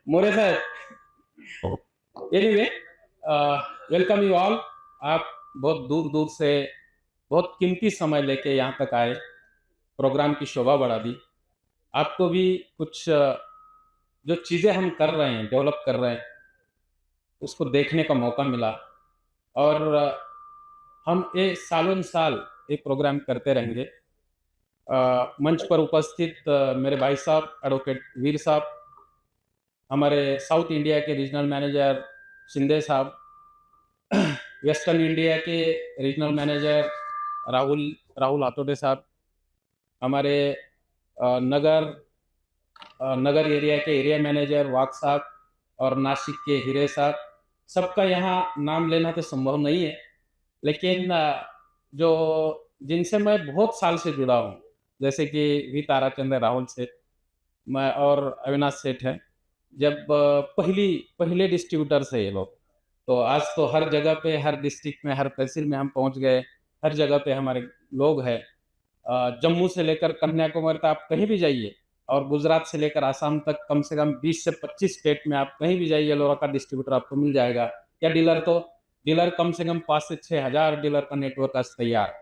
More sir, anyway welcome you all. आप बहुत दूर दूर से बहुत कीमती समय लेके यहाँ तक आए, प्रोग्राम की शोभा बढ़ा दी। आपको भी कुछ जो चीज़ें हम कर रहे हैं, डेवलप कर रहे हैं, उसको देखने का मौका मिला। और हम ये सालों साल एक प्रोग्राम करते रहेंगे। मंच पर उपस्थित मेरे भाई साहब एडवोकेट वीर साहब, हमारे साउथ इंडिया के रीजनल मैनेजर शिंदे साहब, वेस्टर्न इंडिया के रीजनल मैनेजर राहुल आतोडे साहब, हमारे नगर एरिया के एरिया मैनेजर वाक साहब, और नासिक के हीरे साहब। सबका यहाँ नाम लेना तो संभव नहीं है, लेकिन जो जिनसे मैं बहुत साल से जुड़ा हूँ, जैसे कि वी ताराचंद्र राहुल सेठ, मैं और अविनाश सेठ हैं। जब पहले डिस्ट्रीब्यूटर से ये लोग, तो आज तो हर जगह पे, हर डिस्ट्रिक्ट में, हर तहसील में हम पहुंच गए। हर जगह पे हमारे लोग हैं। जम्मू से लेकर कन्याकुमारी तक आप कहीं भी जाइए, और गुजरात से लेकर आसाम तक कम से कम 20 से 25 स्टेट में आप कहीं भी जाइए, एलोरा का डिस्ट्रीब्यूटर आपको मिल जाएगा। या डीलर कम से कम 5 से 6 हज़ार डीलर का नेटवर्क आज तैयार,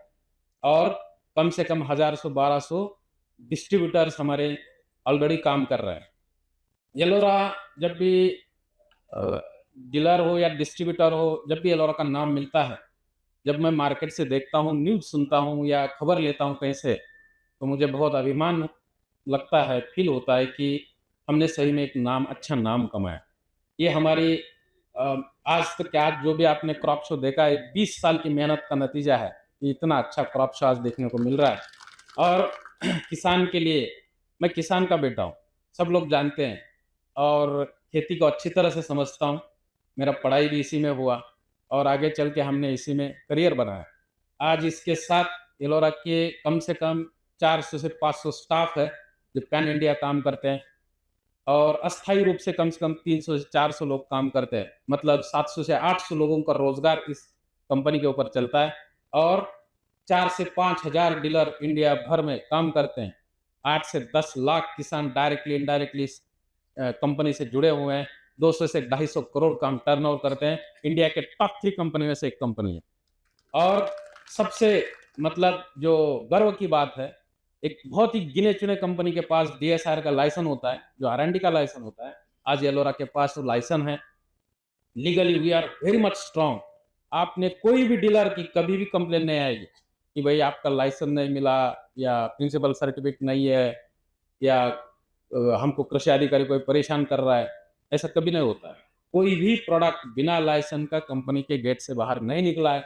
और कम से कम 1200 डिस्ट्रीब्यूटर्स हमारे ऑलरेडी काम कर रहे हैं। एलोरा जब भी डीलर हो या डिस्ट्रीब्यूटर हो, जब भी एलोरा का नाम मिलता है, जब मैं मार्केट से देखता हूँ, न्यूज़ सुनता हूँ या खबर लेता हूँ कहीं से, तो मुझे बहुत अभिमान लगता है, फील होता है कि हमने सही में एक अच्छा नाम कमाया। ये हमारी आज तक आज जो भी आपने क्रॉप शो देखा है, 20 साल की मेहनत का नतीजा है कि इतना अच्छा क्रॉप शो आज देखने को मिल रहा है। और किसान के लिए, मैं किसान का बेटा हूँ, सब लोग जानते हैं, और खेती को अच्छी तरह से समझता हूँ। मेरा पढ़ाई भी इसी में हुआ, और आगे चल के हमने इसी में करियर बनाया। आज इसके साथ एलोरा के कम से कम 400 से 500 स्टाफ है जो पैन इंडिया काम करते हैं, और अस्थायी रूप से कम 300 से 400 लोग काम करते हैं। मतलब 700 से 800 लोगों का रोजगार इस कंपनी के ऊपर चलता है, और 4 से 5 हज़ार डीलर इंडिया भर में काम करते हैं। 8 से 10 लाख किसान डायरेक्टली इनडायरेक्टली कंपनी से जुड़े हुए हैं। 200 से 250 करोड़ का हम टर्नओवर करते हैं। इंडिया के टॉप 3 कंपनी में से एक कंपनी है। और सबसे मतलब जो गर्व की बात है, एक बहुत ही गिने चुने कंपनी के पास डीएसआर का लाइसेंस होता है, जो आर&डी का लाइसेंस होता है। आज एलोरा के पास वो लाइसेंस है। Legally we are very much strong. आपने कोई भी डीलर की कभी भी कंप्लेन नहीं आएगी कि भाई आपका लाइसेंस नहीं मिला या प्रिंसिपल सर्टिफिकेट नहीं है या हमको कृषि अधिकारी कोई परेशान कर रहा है। ऐसा कभी नहीं होता है। कोई भी प्रोडक्ट बिना लाइसेंस का कंपनी के गेट से बाहर नहीं निकला है।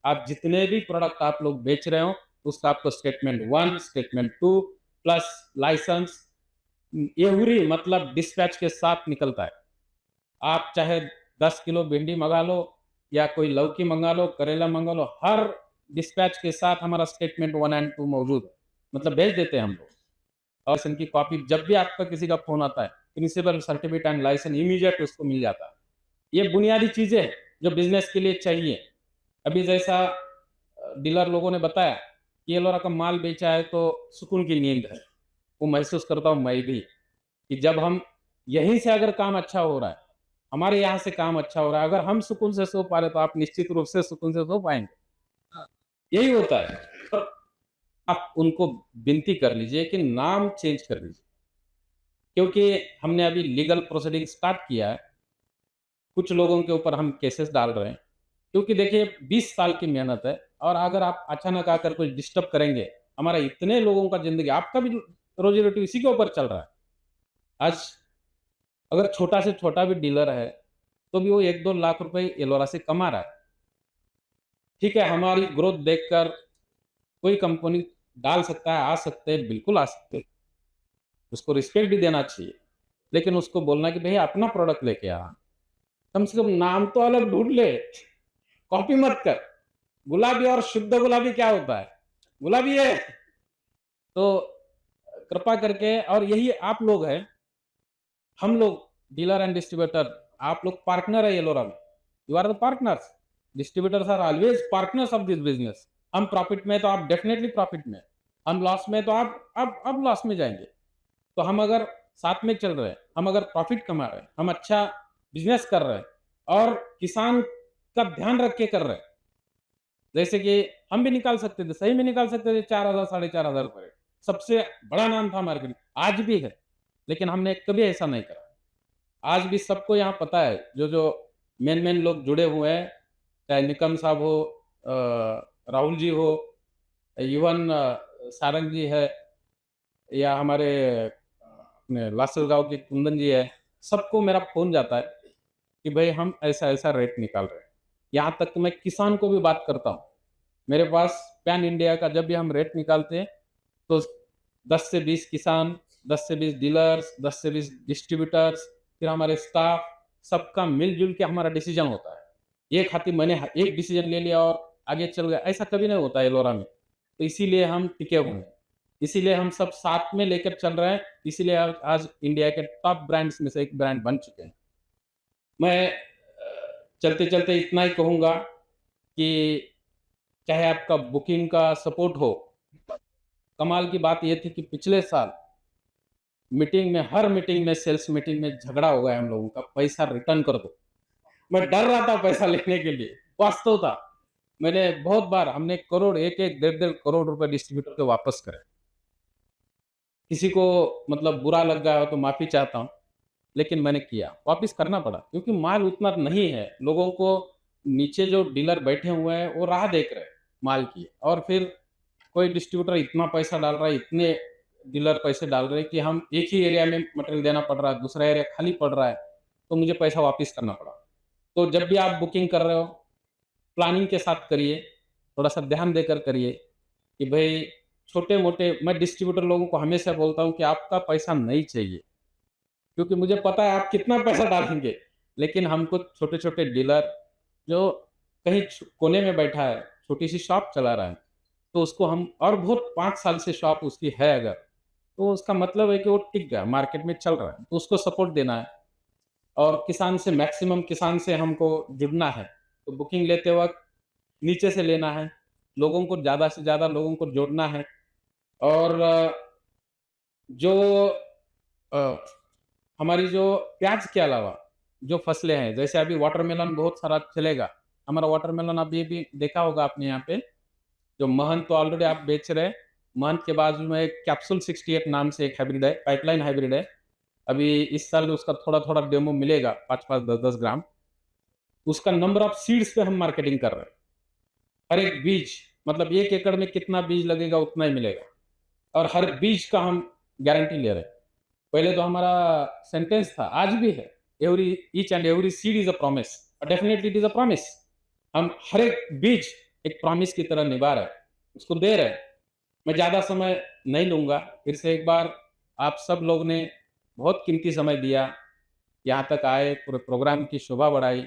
आप जितने भी प्रोडक्ट आप लोग बेच रहे हो उसका आपको statement 1, statement 2 plus licence every मतलब डिस्पैच के साथ निकलता है। आप चाहे 10 किलो भिंडी मंगा लो या कोई लौकी मंगा लो, करेला मंगा लो, हर डिस्पैच के साथ हमारा स्टेटमेंट 1 एंड 2 मौजूद है। मतलब भेज देते हैं हम लोग। और इनकी कॉपी जब भी आपका किसी का फोन आता है, principal certificate and licence immediate उसको मिल जाता है। ये बुनियादी चीजें हैं जो बिजनेस के लिए चाहिए। अभी जैसा डीलर लोगों ने बताया कि एलोरा का माल बेचा है तो सुकून की नींद है। वो महसूस करता हूँ मैं भी कि जब हम यहीं से अगर काम अच्छा हो रहा है, हमारे यहाँ से काम अच्छा हो रहा है, अगर हम सुकून से सो पा रहे तो आप निश्चित रूप से सुकून से सो पाएंगे। यही होता है। और आप उनको विनती कर लीजिए कि नाम चेंज कर लीजिए, क्योंकि हमने अभी लीगल प्रोसीडिंग स्टार्ट किया है। कुछ लोगों के ऊपर हम केसेस डाल रहे हैं, क्योंकि देखिए 20 साल की मेहनत है और अगर आप अचानक आकर कुछ डिस्टर्ब करेंगे, हमारा इतने लोगों का जिंदगी, आपका भी रोजी रोटी इसी के ऊपर चल रहा है। आज अगर छोटा से छोटा भी डीलर है तो भी वो 1-2 लाख रुपए एलोरा से कमा रहा है। ठीक है, हमारी ग्रोथ देखकर कोई कंपनी डाल सकता है, आ सकते हैं, बिल्कुल आ सकते हैं, उसको रिस्पेक्ट भी देना चाहिए। लेकिन उसको बोलना कि भैया अपना प्रोडक्ट लेके आ, कम से कम नाम तो अलग ढूंढ ले, कॉपी मत कर। गुलाबी और शुद्ध गुलाबी क्या होता है? गुलाबी है। तो कृपा करके, और यही आप लोग हैं, हम लोग डीलर एंड डिस्ट्रीब्यूटर, आप लोग पार्टनर है एलोरा में। You are the partners. Distributors are always partners of this business. हम प्रॉफिट में तो आप डेफिनेटली प्रॉफिट में, हम लॉस में तो आप अब लॉस में जाएंगे। तो हम अगर साथ में चल रहे हैं, हम अगर प्रॉफिट कमा रहे हैं, हम अच्छा बिजनेस कर रहे हैं और किसान का ध्यान रख के कर रहे हैं, जैसे कि हम भी निकाल सकते थे, सही में निकाल सकते थे 4,000 4,500 रुपए, सबसे बड़ा नाम था मार्केट में, आज भी है, लेकिन हमने कभी ऐसा नहीं करा। आज भी सबको यहाँ पता है, जो मेन लोग जुड़े हुए हैं, चाहे निकम साहब हो, राहुल जी हो, इवन सारंग जी है, या हमारे अपने लासल गांव के कुंदन जी है, सबको मेरा फोन जाता है कि भाई हम ऐसा ऐसा रेट निकाल रहे हैं। यहाँ तक कि मैं किसान को भी बात करता हूँ। मेरे पास पैन इंडिया का जब भी हम रेट निकालते हैं तो 10 से 20 किसान, 10 से 20 डीलर्स, 10 से 20 डिस्ट्रीब्यूटर्स, फिर हमारे स्टाफ, सबका मिलजुल के हमारा डिसीजन होता है। एक हाथी मैंने एक डिसीजन ले लिया और आगे चल गया, ऐसा कभी नहीं होता है एलोरा में। तो इसीलिए हम टिके हुए हैं, इसीलिए हम सब साथ में लेकर चल रहे हैं, इसीलिए आज इंडिया के टॉप ब्रांड्स में से एक ब्रांड बन चुके हैं। मैं चलते चलते इतना ही कहूँगा कि चाहे आपका बुकिंग का सपोर्ट हो, कमाल की बात यह थी कि पिछले साल मीटिंग में, हर मीटिंग में, सेल्स मीटिंग में झगड़ा हो गया हम लोगों का, पैसा रिटर्न कर दो। मैं डर रहा था पैसा लेने के लिए, वास्तव था। मैंने बहुत बार, हमने करोड़, 1-1, 1.5 करोड़ रुपए डिस्ट्रीब्यूटर के वापस करे। किसी को मतलब बुरा लग गया हो तो माफी चाहता हूँ, लेकिन मैंने किया, वापस करना पड़ा, क्योंकि माल उतना नहीं है। लोगों को नीचे जो डीलर बैठे हुए हैं वो राह देख रहे हैं माल की, और फिर कोई डिस्ट्रीब्यूटर इतना पैसा डाल रहा है, इतने डीलर पैसे डाल रहे हैं कि हम एक ही एरिया में मटेरियल देना पड़ रहा है, दूसरा एरिया खाली पड़ रहा है, तो मुझे पैसा वापस करना पड़ा। तो जब भी आप बुकिंग कर रहे हो, प्लानिंग के साथ करिए, थोड़ा सा ध्यान देकर करिए कि भाई छोटे मोटे, मैं डिस्ट्रीब्यूटर लोगों को हमेशा बोलता हूँ कि आपका पैसा नहीं चाहिए, क्योंकि मुझे पता है आप कितना पैसा डालेंगे, लेकिन हमको छोटे छोटे डीलर जो कहीं कोने में बैठा है, छोटी सी शॉप चला रहा है, तो उसको हम, और बहुत 5 साल से शॉप उसकी है अगर, तो उसका मतलब है कि वो टिक गया, मार्केट में चल रहा है, तो उसको सपोर्ट देना है। और किसान से, मैक्सिमम किसान से हमको जुड़ना है। तो बुकिंग लेते वक्त नीचे से लेना है, लोगों को ज़्यादा से ज़्यादा लोगों को जोड़ना है। और जो अ, हमारी जो प्याज के अलावा जो फसलें हैं, जैसे अभी वाटरमेलन बहुत सारा चलेगा। हमारा वाटरमेलन अभी भी देखा होगा आपने यहाँ पे, जो महंत तो ऑलरेडी आप बेच रहे हैं। महंत के बाजू में एक कैप्सूल 68 नाम से एक हाइब्रिड है, पाइपलाइन हाइब्रिड है। अभी इस साल उसका थोड़ा-थोड़ा डेमो मिलेगा, 5-5, 10-10 ग्राम। उसका नंबर ऑफ सीड्स पे हम मार्केटिंग कर रहे हैं। हर एक बीज, मतलब 1 एकड़ में कितना बीज लगेगा उतना ही मिलेगा, और हर बीज का हम गारंटी ले रहे हैं। पहले तो हमारा सेंटेंस था, आज भी है, every each and every seed is a promise, definitely it is a promise. हम हर एक बीज एक प्रॉमिस की तरह निभा रहे हैं, उसको दे रहे हैं। मैं ज़्यादा समय नहीं लूँगा, फिर से एक बार आप सब लोग ने बहुत कीमती समय दिया, यहाँ तक आए, पूरे प्रोग्राम की शोभा बढ़ाई,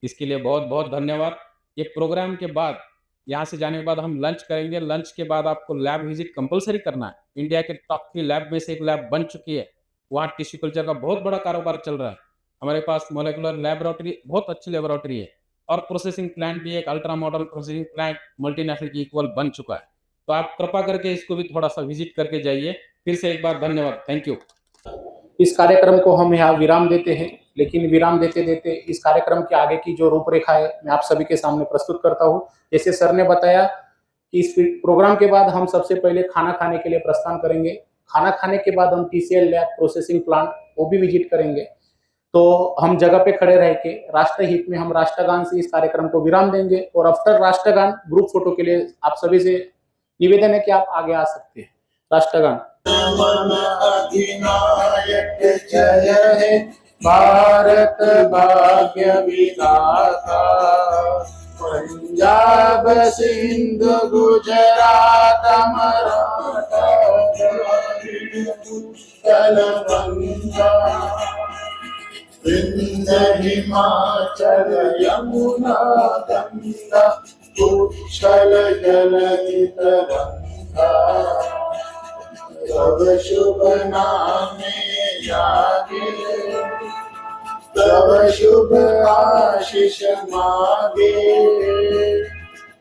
इसके लिए बहुत-बहुत धन्यवाद। ये प्रोग्राम के बाद, यहाँ से जाने के बाद हम लंच करेंगे, लंच के बाद आपको लैब विज़िट कंपल्सरी करना है। इंडिया के टॉप 3 लैब में से एक लैब बन चुकी है, वहाँ टिश्यू कल्चर का बहुत बड़ा कारोबार चल रहा है। हमारे पास मॉलिक्यूलर लैबोरेटरी, बहुत अच्छी लैबोरेटरी है, और प्रोसेसिंग प्लांट भी एक ultra modern processing plant multinational की इक्वल बन चुका है। तो आप कृपा करके इसको भी थोड़ा-सा विज़िट करके जाइए। फिर से एक बार धन्यवाद। Thank you. इस कार्यक्रम को हम यहाँ विराम देते हैं, लेकिन विराम देते देते इस कार्यक्रम के आगे की जो रूपरेखा है मैं आप सभी के सामने प्रस्तुत करता हूँ। जैसे सर ने बताया कि इस प्रोग्राम के बाद हम सबसे पहले खाना खाने के लिए प्रस्थान करेंगे। खाना खाने के बाद हम टीसीएल लैब प्रोसेसिंग प्लांट वो भी विजिट करेंगे। तो हम जगह पे खड़े रह के राष्ट्र हित में हम राष्ट्रगान से इस कार्यक्रम को विराम देंगे, और आफ्टर राष्ट्रगान ग्रुप फोटो के लिए आप सभी से निवेदन है कि आप आगे आ सकते हैं। राष्ट्रगान। अधिनायक जय हे भारत भाग्य विधाता, पंजाब सिंध गुजरात मराठा उत्कल गंगा, विंध्य हिमाचल यमुना गंगा, उत्कल जलधि तरंगा। तब शुभ नामे जागे, तब शुभ आशीष मागे,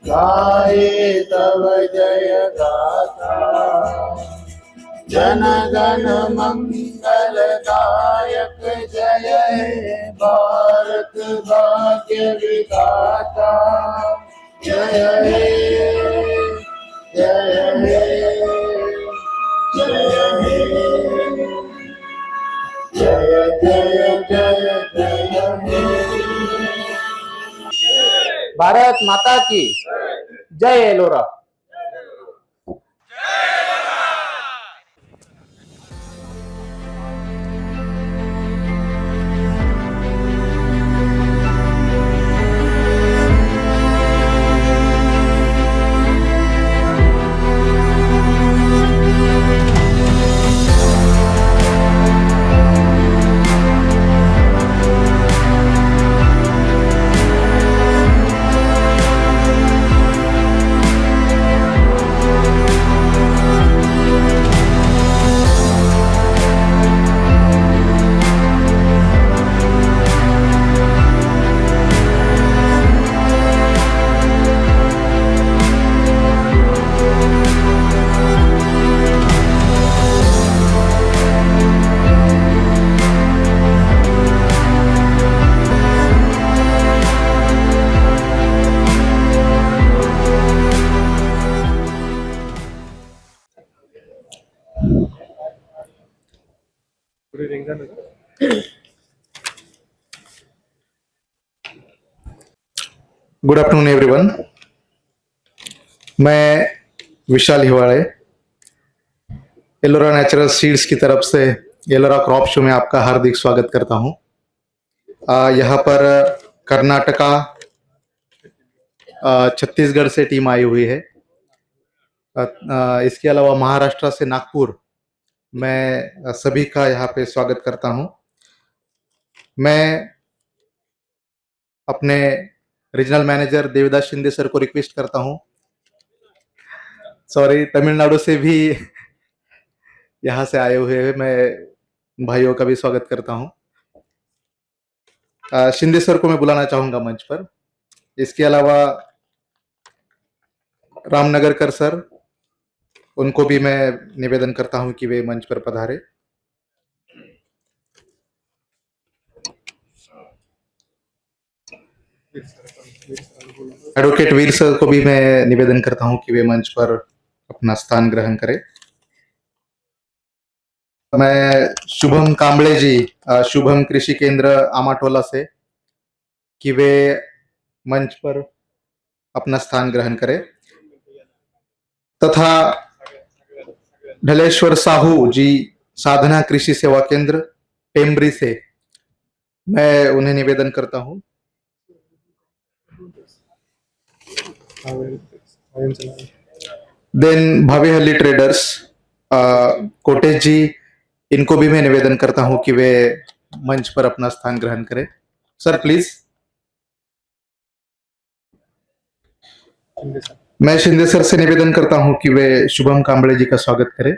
गाए तब जय गाथा, जन गण मंगल दायक जय हे भारत भाग्य विधाता, जय हे जय हे जय हे जय जय जय जय हे। भारत माता की जय। एलोरा। Good afternoon everyone. मैं विशाल हिवाड़े, एलोरा नेचुरल सीड्स की तरफ से एलोरा क्रॉप शो में आपका हार्दिक स्वागत करता हूं। यहाँ पर कर्नाटका, छत्तीसगढ़ से टीम आई हुई है। इसके अलावा महाराष्ट्र से नागपुर, मैं सभी का यहाँ पे स्वागत करता हूं। मैं अपने regional manager Devdas Shinde sir को रिक्वेस्ट करता हूं, सॉरी तमिलनाडु से भी यहाँ से आए हुए हैं, मैं भाइयों का भी स्वागत करता हूं। शिंदे सर को मैं बुलाना चाहूंगा मंच पर। इसके अलावा रामनगरकर सर उनको भी मैं निवेदन करता हूं कि वे मंच पर पधारे। एडवोकेट वीर सर को भी मैं निवेदन करता हूं कि वे मंच पर अपना स्थान ग्रहण करें। मैं शुभम कांबळे जी, शुभम कृषि केंद्र आमाटोला से, कि वे मंच पर अपना स्थान ग्रहण करें, तथा ढलेश्वर साहू जी, साधना कृषि सेवा केंद्र टेम्बरी से, मैं उन्हें निवेदन करता हूं। देन भावेहल्ली ट्रेडर्स, कोटेश जी, इनको भी मैं निवेदन करता हूं कि वे मंच पर अपना स्थान ग्रहण करें। Sir please. मैं शिंदे सर से निवेदन करता हूं कि वे शुभम कांबळे जी का स्वागत करें।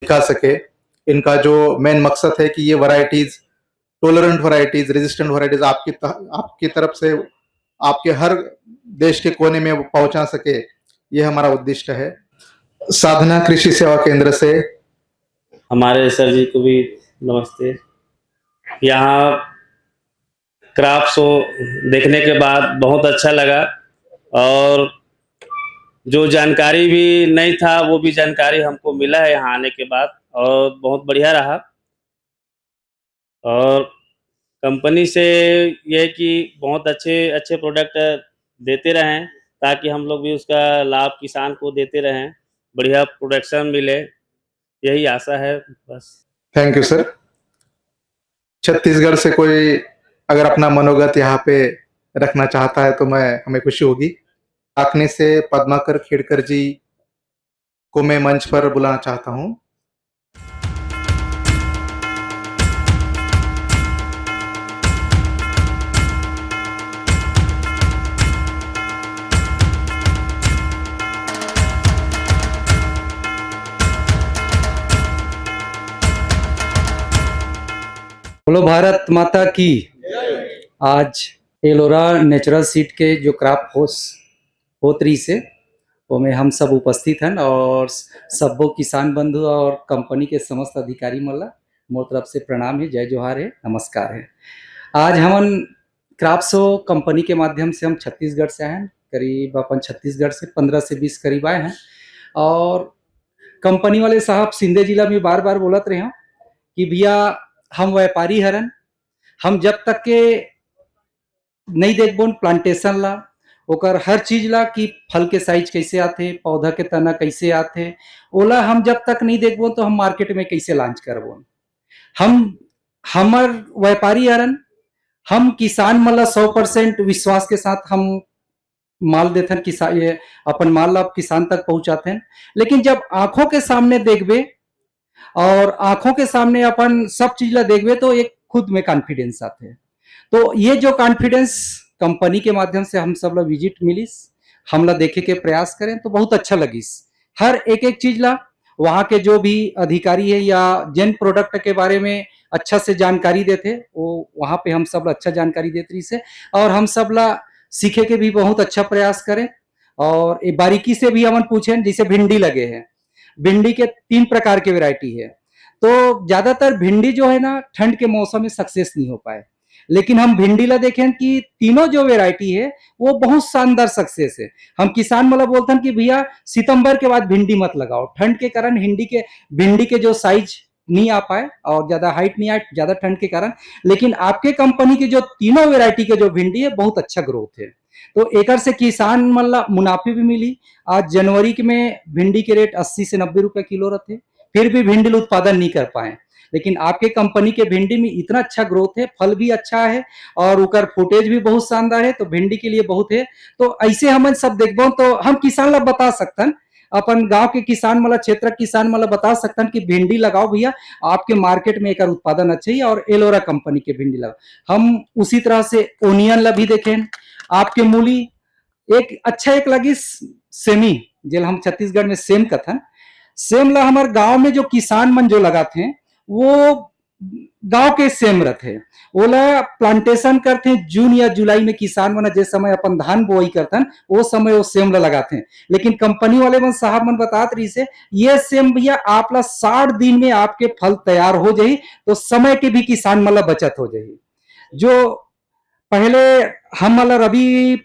दिखा सके। इनका जो मेन मकसद है कि ये varieties, tolerant varieties, resistant varieties आपकी तरफ से आपके हर देश के कोने में पहुंचा सके, ये हमारा उद्देश्य है। साधना कृषि सेवा केंद्र से हमारे सर जी को भी नमस्ते। यहाँ क्राफ्ट शो देखने के बाद बहुत अच्छा लगा, और जो जानकारी भी नहीं था वो भी जानकारी हमको मिला है यहाँ आने के बाद, और बहुत बढ़िया रहा। और कंपनी से ये है कि बहुत अच्छे प्रोडक्ट देते रहें, ताकि हम लोग भी उसका लाभ किसान को देते रहें, बढ़िया प्रोडक्शन मिले, यही आशा है बस। Thank you sir. छत्तीसगढ़ से कोई अगर अपना मनोगत यहाँ पे रखना चाहता है तो हमें खुशी होगी। आखने से पद्माकर खेड़कर जी को मैं मंच पर बुलाना चाहता हूँ। बोलो भारत माता की। आज एलोरा नेचुरल सीड के जो क्रॉप होतरी से वो में हम सब उपस्थित हैं, और सबो किसान बंधु और कंपनी के समस्त अधिकारी मला मोर तरफ से प्रणाम है, जय जोहार है, नमस्कार है। आज हमन क्राफ्टसो कंपनी के माध्यम से हम छत्तीसगढ़ से आए हैं, करीब अपन छत्तीसगढ़ से 15 से 20 करीब आए हैं। और कंपनी वाले साहब सिंधे जिला में बार बार बोलत रहे हैं कि भैया हम व्यापारी हरन, हम जब तक के नहीं देखबोन प्लांटेशन ला, ओकर हर चीज ला कि फल के साइज कैसे आथे, पौधा के तना कैसे आथे, ओला हम जब तक नहीं देखबोन तो हम मार्केट में कैसे लॉन्च करबोन। हमर व्यापारी हरन, हम किसान मन ला 100% विश्वास के साथ हम माल देथन, किसान ये अपन माल ला किसान तक पहुंचाते हैं। लेकिन जब आंखों के सामने देखबे और आंखों के सामने अपन सब चीज ला देखबे तो एक खुद में कॉन्फिडेंस आते हैं। तो ये जो कॉन्फिडेंस कंपनी के माध्यम से हम सब ला विजिट मिलिस, हम ला देखे के प्रयास करें तो बहुत अच्छा लगिस। हर एक एक चीज ला वहाँ के जो भी अधिकारी है या जिन प्रोडक्ट के बारे में अच्छा से जानकारी देते, वो वहाँ पे हम सब ला अच्छा जानकारी देते रही से, और हम सब ला सीखे के भी बहुत अच्छा प्रयास करें। और ये बारीकी से भी हमन पूछें, जैसे भिंडी लगे हैं, भिंडी के 3 प्रकार के वैरायटी है। तो ज्यादातर भिंडी जो है ना ठंड के मौसम में सक्सेस नहीं हो पाए, लेकिन हम भिंडी ला देखें कि तीनों जो वैरायटी है वो बहुत शानदार सक्सेस है। हम किसान मतलब बोलते हैं कि भैया सितंबर के बाद भिंडी मत लगाओ, ठंड के कारण भिंडी के जो साइज नहीं आ पाए और ज्यादा हाइट नहीं आए ज्यादा ठंड के कारण। लेकिन आपके कंपनी की जो तीनों वैरायटी के जो भिंडी है बहुत अच्छा ग्रोथ है, तो एकर से किसान मन ला मुनाफे भी मिली। आज जनवरी के में भिंडी के रेट 80 से 90 रुपए किलो रहते, फिर भी भिंडी उत्पादन नहीं कर पाए। लेकिन आपके कंपनी के भिंडी में इतना अच्छा ग्रोथ है, फल भी अच्छा है और उकर फुटेज भी बहुत शानदार है, तो भिंडी के लिए बहुत है। तो ऐसे हम सब देखबो तो हम किसान ला बता सकतन, अपन गांव के किसान वाला क्षेत्र किसान वाला बता सकतन कि भिंडी लगाओ भैया, आपके मार्केट में एकर उत्पादन अच्छा है और एलोरा कंपनी के भिंडी लगाओ। हम उसी तरह से ओनियन ला भी देखें, आपके मूली एक अच्छा एक लगी सेमी, जेल हम छत्तीसगढ़ में सेम कथन, सेम ला हमारे गांव में जो किसान मन जो लगाते हैं वो गांव के सेम रहते, ओला प्लांटेशन करते हैं जून या जुलाई में। किसान मन जिस समय अपन धान बोई करतन वो समय वो सेम ला लगाते हैं। लेकिन कंपनी वाले मन साहब मन बतात रही से ये सेम भैया आप ला 60 दिन में आपके फल तैयार हो जाही, तो समय के भी किसान मन ला बचत हो जाही। जो पहले हम वाला रबी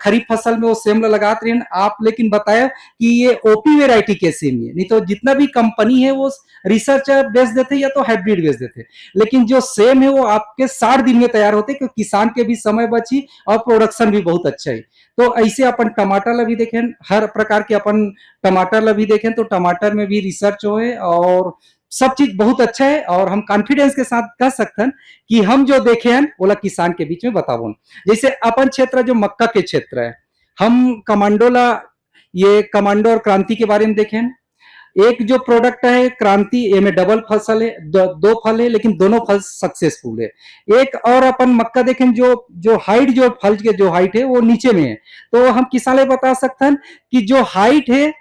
खरीफ फसल में वो सेम लगाते रहे आप, लेकिन बताया कि ये ओपी वेराइटी के सेम है, नहीं तो जितना भी कंपनी है वो रिसर्च बेच देते या तो हाइब्रिड बेच देते। लेकिन जो सेम है वो आपके 60 दिन में तैयार होते, क्योंकि किसान के भी समय बची और प्रोडक्शन भी बहुत अच्छा है। तो ऐसे अपन टमाटर ला भी देखें, हर प्रकार के अपन टमाटर ला भी देखें तो टमाटर में भी रिसर्च हो है और सब चीज बहुत अच्छा है। और हम कॉन्फिडेंस के साथ कह सकते हैं कि हम जो देखे हैं वो किसान के बीच में बताओ। जैसे अपन क्षेत्र जो मक्का के क्षेत्र है, हम कमांडो ला ये कमांडो और क्रांति के बारे में देखें। एक जो प्रोडक्ट है क्रांति, ये में डबल फसल है, दो फल है, लेकिन दोनों फल सक्सेसफुल है। एक और अपन मक्का देखें जो हाइट, जो फल के जो हाइट है वो नीचे में है, तो हम किसान ले बता सकते हैं कि जो हाइट है,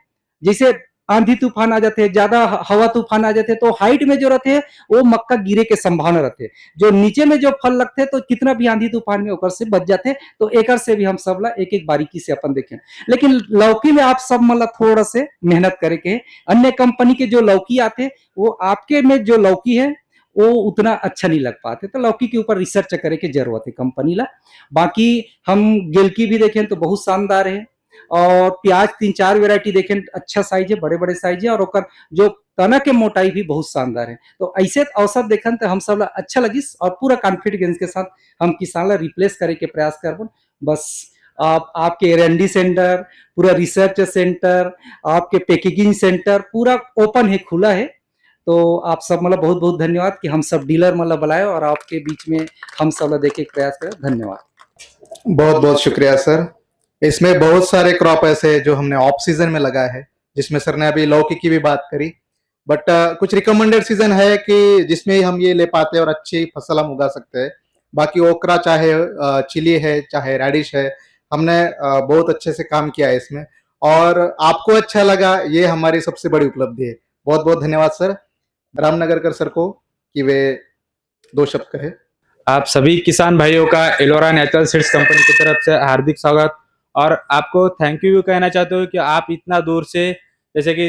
जैसे आंधी तूफान आ जाते हैं, ज्यादा हवा तूफान आ जाते हैं, तो हाइट में जो रहते हैं वो मक्का गिरे के संभावना रहते हैं। जो नीचे में जो फल लगते हैं तो कितना भी आंधी तूफान में ओकर से बच जाते हैं। तो एकर से भी हम सब ला एक एक बारीकी से अपन देखें। लेकिन लौकी में आप सब मतलब थोड़ा से मेहनत करे के, अन्य कंपनी के जो लौकी आते वो आपके में जो लौकी है वो उतना अच्छा नहीं लग पाते, तो लौकी के ऊपर रिसर्च करे के जरूरत है कंपनी ला। बाकी हम गिलकी भी देखें तो बहुत शानदार है, और प्याज 3-4 वैरायटी देखें अच्छा साइज है, बड़े बड़े साइज है, और ओकर जो तना के मोटाई भी बहुत शानदार है। तो ऐसे औसत देखन तो हम सब ला अच्छा लगिस और पूरा कॉन्फिडेंस के साथ हम किसान ला रिप्लेस करे के प्रयास करबो। बस आपके R&D सेंटर, पूरा रिसर्च सेंटर, आपके पैकेजिंग सेंटर पूरा ओपन है, खुला है। तो आप सब मतलब बहुत बहुत धन्यवाद कि हम सब डीलर मतलब बुलाए और आपके बीच में हम सब ला देखे प्रयास करें। धन्यवाद, बहुत बहुत शुक्रिया सर। इसमें बहुत सारे क्रॉप ऐसे हैं जो हमने ऑफ सीजन में लगाए हैं, जिसमें सर ने अभी लौकी की भी बात करी, बट कुछ रिकमेंडेड सीजन है कि जिसमें हम ये ले पाते हैं और अच्छी फसल हम उगा सकते हैं। बाकी ओकरा चाहे चिली है चाहे रेडिश है, हमने बहुत अच्छे से काम किया है इसमें, और आपको अच्छा लगा, ये हमारी सबसे बड़ी उपलब्धि है। बहुत बहुत धन्यवाद सर रामनगरकर सर को कि वे 2 शब्द कहे। आप सभी किसान भाइयों का एलोरा नेचुरल सीड्स कंपनी की तरफ से हार्दिक स्वागत, और आपको थैंक यू कहना चाहते हो कि आप इतना दूर से, जैसे कि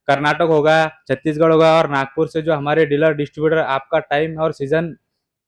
कर्नाटक होगा, छत्तीसगढ़ होगा और नागपुर से जो हमारे डीलर डिस्ट्रीब्यूटर आपका टाइम और सीजन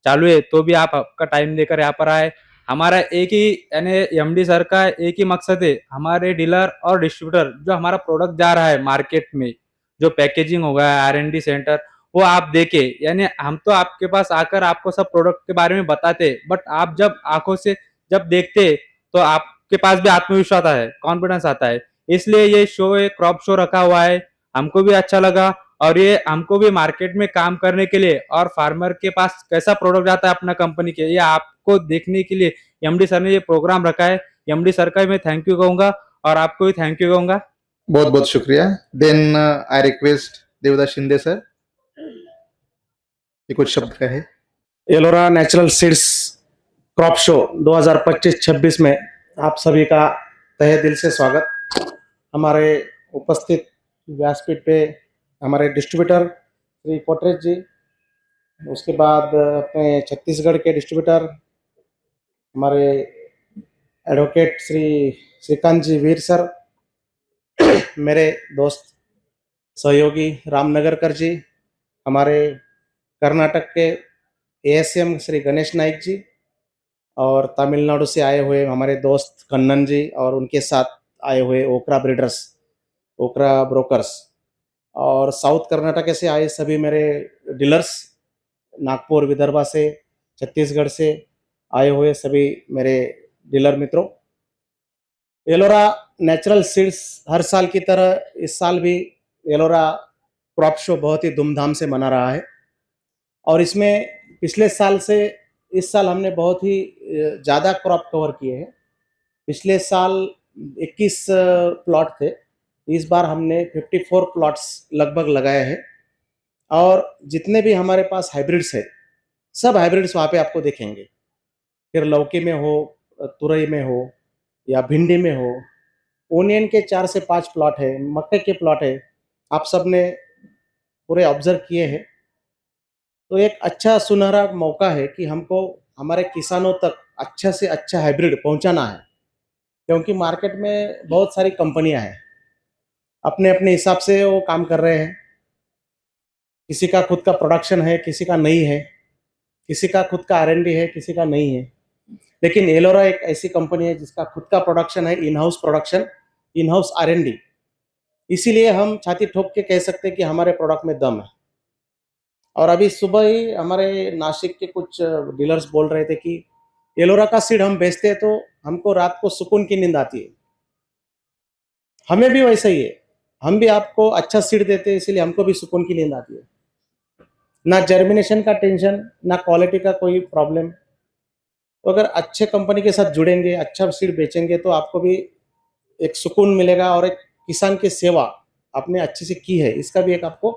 चालू है तो भी आप आपका टाइम लेकर यहाँ पर आए। हमारा एक ही यानी एमडी सर का एक ही मकसद है, हमारे डीलर और डिस्ट्रीब्यूटर जो हमारा प्रोडक्ट जा रहा है मार्केट में, जो पैकेजिंग होगा, R&D सेंटर, वो आप देखे। यानी हम तो आपके पास आकर आपको सब प्रोडक्ट के बारे में बताते, बट आप जब आंखों से जब देखते तो आपके पास भी आत्मविश्वास आता है, कॉन्फिडेंस आता है। इसलिए ये शो, एक क्रॉप शो रखा हुआ है, हमको भी अच्छा लगा और ये हमको भी मार्केट में काम करने के लिए और फार्मर के पास कैसा प्रोडक्ट आता है अपना कंपनी के, ये आपको देखने के लिए एमडी सर ने ये प्रोग्राम रखा है। एमडी सर का भी मैं थैंक यू कहूंगा और आपको भी थैंक यू कहूंगा। बहुत बहुत शुक्रिया। Then I request Devdas Shinde sir, ये कुछ शब्द कहे। Ellora natural seeds crop show 2025-26 में आप सभी का तहे दिल से स्वागत। हमारे उपस्थित व्यासपीठ पे हमारे डिस्ट्रीब्यूटर श्री कोटरेज जी, उसके बाद अपने छत्तीसगढ़ के डिस्ट्रीब्यूटर हमारे एडवोकेट श्री श्रीकांत जी वीर सर, मेरे दोस्त सहयोगी रामनगरकर जी, हमारे कर्नाटक के ASM श्री गणेश नाइक जी, और तमिलनाडु से आए हुए हमारे दोस्त कन्नन जी और उनके साथ आए हुए ओकरा ब्रीडर्स, ओकरा ब्रोकर्स, और साउथ कर्नाटक से आए सभी मेरे डीलर्स, नागपुर विदर्भा से, छत्तीसगढ़ से आए हुए सभी मेरे डीलर मित्रों। एलोरा नेचुरल सीड्स हर साल की तरह इस साल भी एलोरा क्रॉप शो बहुत ही धूमधाम से मना रहा है और इसमें पिछले साल से इस साल हमने बहुत ही ज़्यादा क्रॉप कवर किए हैं। पिछले साल 21 प्लॉट थे, इस बार हमने 54 प्लॉट्स लगभग लगाए हैं और जितने भी हमारे पास हाइब्रिड्स है सब हाइब्रिड्स वहाँ पे आपको देखेंगे। फिर लौकी में हो, तुरई में हो या भिंडी में हो, ओनियन के 4 से 5 प्लॉट है, मक्के के प्लॉट है, आप सब ने पूरे ऑब्जर्व किए हैं। तो एक अच्छा सुनहरा मौका है कि हमको हमारे किसानों तक अच्छा से अच्छा हाइब्रिड पहुंचाना है, क्योंकि मार्केट में बहुत सारी कंपनियां हैं, अपने अपने हिसाब से वो काम कर रहे हैं। किसी का खुद का प्रोडक्शन है, किसी का नहीं है, किसी का खुद का R&D है, किसी का नहीं है। लेकिन एलोरा एक ऐसी कंपनी है जिसका खुद का प्रोडक्शन है, in house production, in house R&D। इसीलिए हम छाती ठोक के कह सकते हैं कि हमारे प्रोडक्ट में दम है। और अभी सुबह ही हमारे नासिक के कुछ डीलर्स बोल रहे थे कि एलोरा का सीड हम बेचते हैं तो हमको रात को सुकून की नींद आती है। हमें भी वैसा ही है, हम भी आपको अच्छा सीड देते हैं, इसीलिए हमको भी सुकून की नींद आती है। ना जर्मिनेशन का टेंशन, ना क्वालिटी का कोई प्रॉब्लम। तो अगर अच्छे कंपनी के साथ जुड़ेंगे, अच्छा सीड बेचेंगे तो आपको भी एक सुकून मिलेगा और एक किसान की सेवा आपने अच्छे से की है, इसका भी एक आपको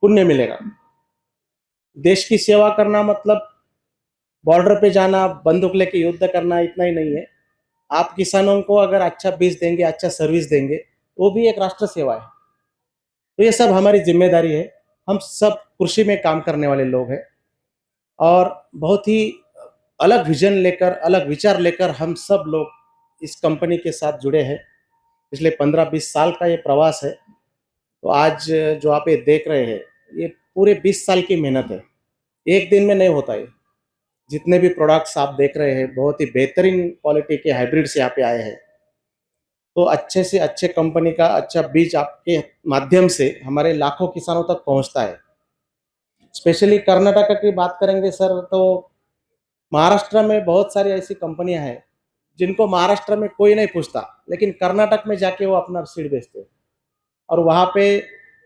पुण्य मिलेगा। देश की सेवा करना मतलब बॉर्डर पे जाना, बंदूक लेके युद्ध करना, इतना ही नहीं है। आप किसानों को अगर अच्छा बीज देंगे, अच्छा सर्विस देंगे, वो भी एक राष्ट्र सेवा है। तो ये सब हमारी जिम्मेदारी है। हम सब कृषि में काम करने वाले लोग हैं और बहुत ही अलग विजन लेकर, अलग विचार लेकर हम सब लोग इस कंपनी के साथ जुड़े हैं। पिछले 15-20 साल का ये प्रवास है। तो आज जो आप ये देख रहे हैं, ये पूरे 20 साल की मेहनत है, एक दिन में नहीं होता है। जितने भी प्रोडक्ट्स आप देख रहे हैं, बहुत ही बेहतरीन क्वालिटी के हाइब्रिड्स यहाँ पे आए हैं। तो अच्छे से अच्छे कंपनी का अच्छा बीज आपके माध्यम से हमारे लाखों किसानों तक पहुंचता है। स्पेशली कर्नाटक की बात करेंगे सर, तो महाराष्ट्र में बहुत सारी ऐसी कंपनियां हैं जिनको महाराष्ट्र में कोई नहीं पूछता, लेकिन कर्नाटक में जाके वो अपना सीड बेचते हैं और वहाँ पे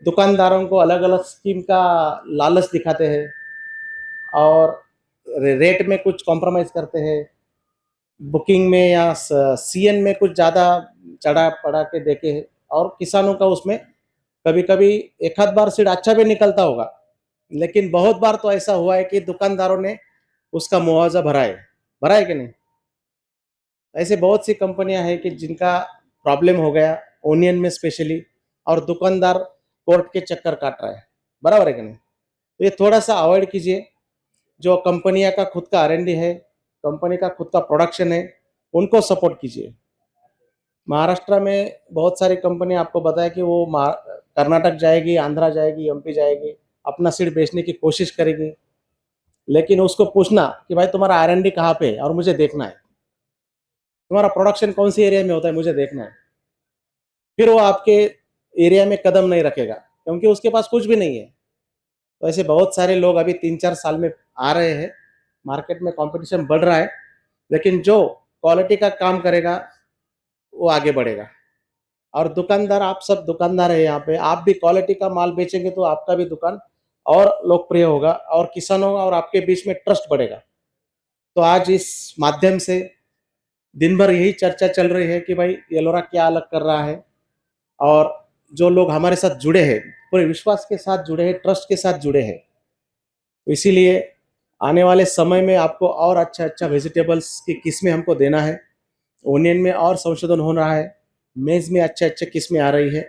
दुकानदारों को अलग अलग स्कीम का लालच दिखाते हैं और रेट में कुछ कॉम्प्रोमाइज़ करते हैं, बुकिंग में या CN में कुछ ज़्यादा चढ़ा पड़ा के देके है। और किसानों का उसमें कभी कभी एक आध बार सीड अच्छा भी निकलता होगा, लेकिन बहुत बार तो ऐसा हुआ है कि दुकानदारों ने उसका मुआवजा भरा है कि नहीं। ऐसे बहुत सी कंपनियां हैं कि जिनका प्रॉब्लम हो गया ओनियन में स्पेशली, और दुकानदार कोर्ट के चक्कर काट रहा है, बराबर है कि नहीं। तो ये थोड़ा सा अवॉइड कीजिए। जो कंपनियां का खुद का R&D है, कंपनी का खुद का प्रोडक्शन है, उनको सपोर्ट कीजिए। महाराष्ट्र में बहुत सारी कंपनी आपको बताया कि वो कर्नाटक जाएगी, आंध्रा जाएगी, एमपी जाएगी, अपना सीड बेचने की कोशिश करेगी, लेकिन उसको पूछना कि भाई तुम्हारा R&D कहाँ पे है और मुझे देखना है, तुम्हारा प्रोडक्शन कौन सी एरिया में होता है मुझे देखना है, फिर वो आपके एरिया में कदम नहीं रखेगा क्योंकि उसके पास कुछ भी नहीं है। तो ऐसे बहुत सारे लोग अभी 3-4 साल में आ रहे हैं, मार्केट में कंपटीशन बढ़ रहा है, लेकिन जो क्वालिटी का काम करेगा वो आगे बढ़ेगा। और दुकानदार, आप सब दुकानदार है यहाँ पे, आप भी क्वालिटी का माल बेचेंगे तो आपका भी दुकान और लोकप्रिय होगा और किसानों और आपके बीच में ट्रस्ट बढ़ेगा। तो आज इस माध्यम से दिन भर यही चर्चा चल रही है कि भाई येलोरा क्या अलग कर रहा है, और जो लोग हमारे साथ जुड़े हैं पूरे विश्वास के साथ जुड़े हैं, ट्रस्ट के साथ जुड़े हैं, तो इसीलिए आने वाले समय में आपको और अच्छा अच्छा वेजिटेबल्स की किस्में हमको देना है। ओनियन में और संशोधन हो रहा है, मेज़ में अच्छे अच्छे किस्में आ रही है,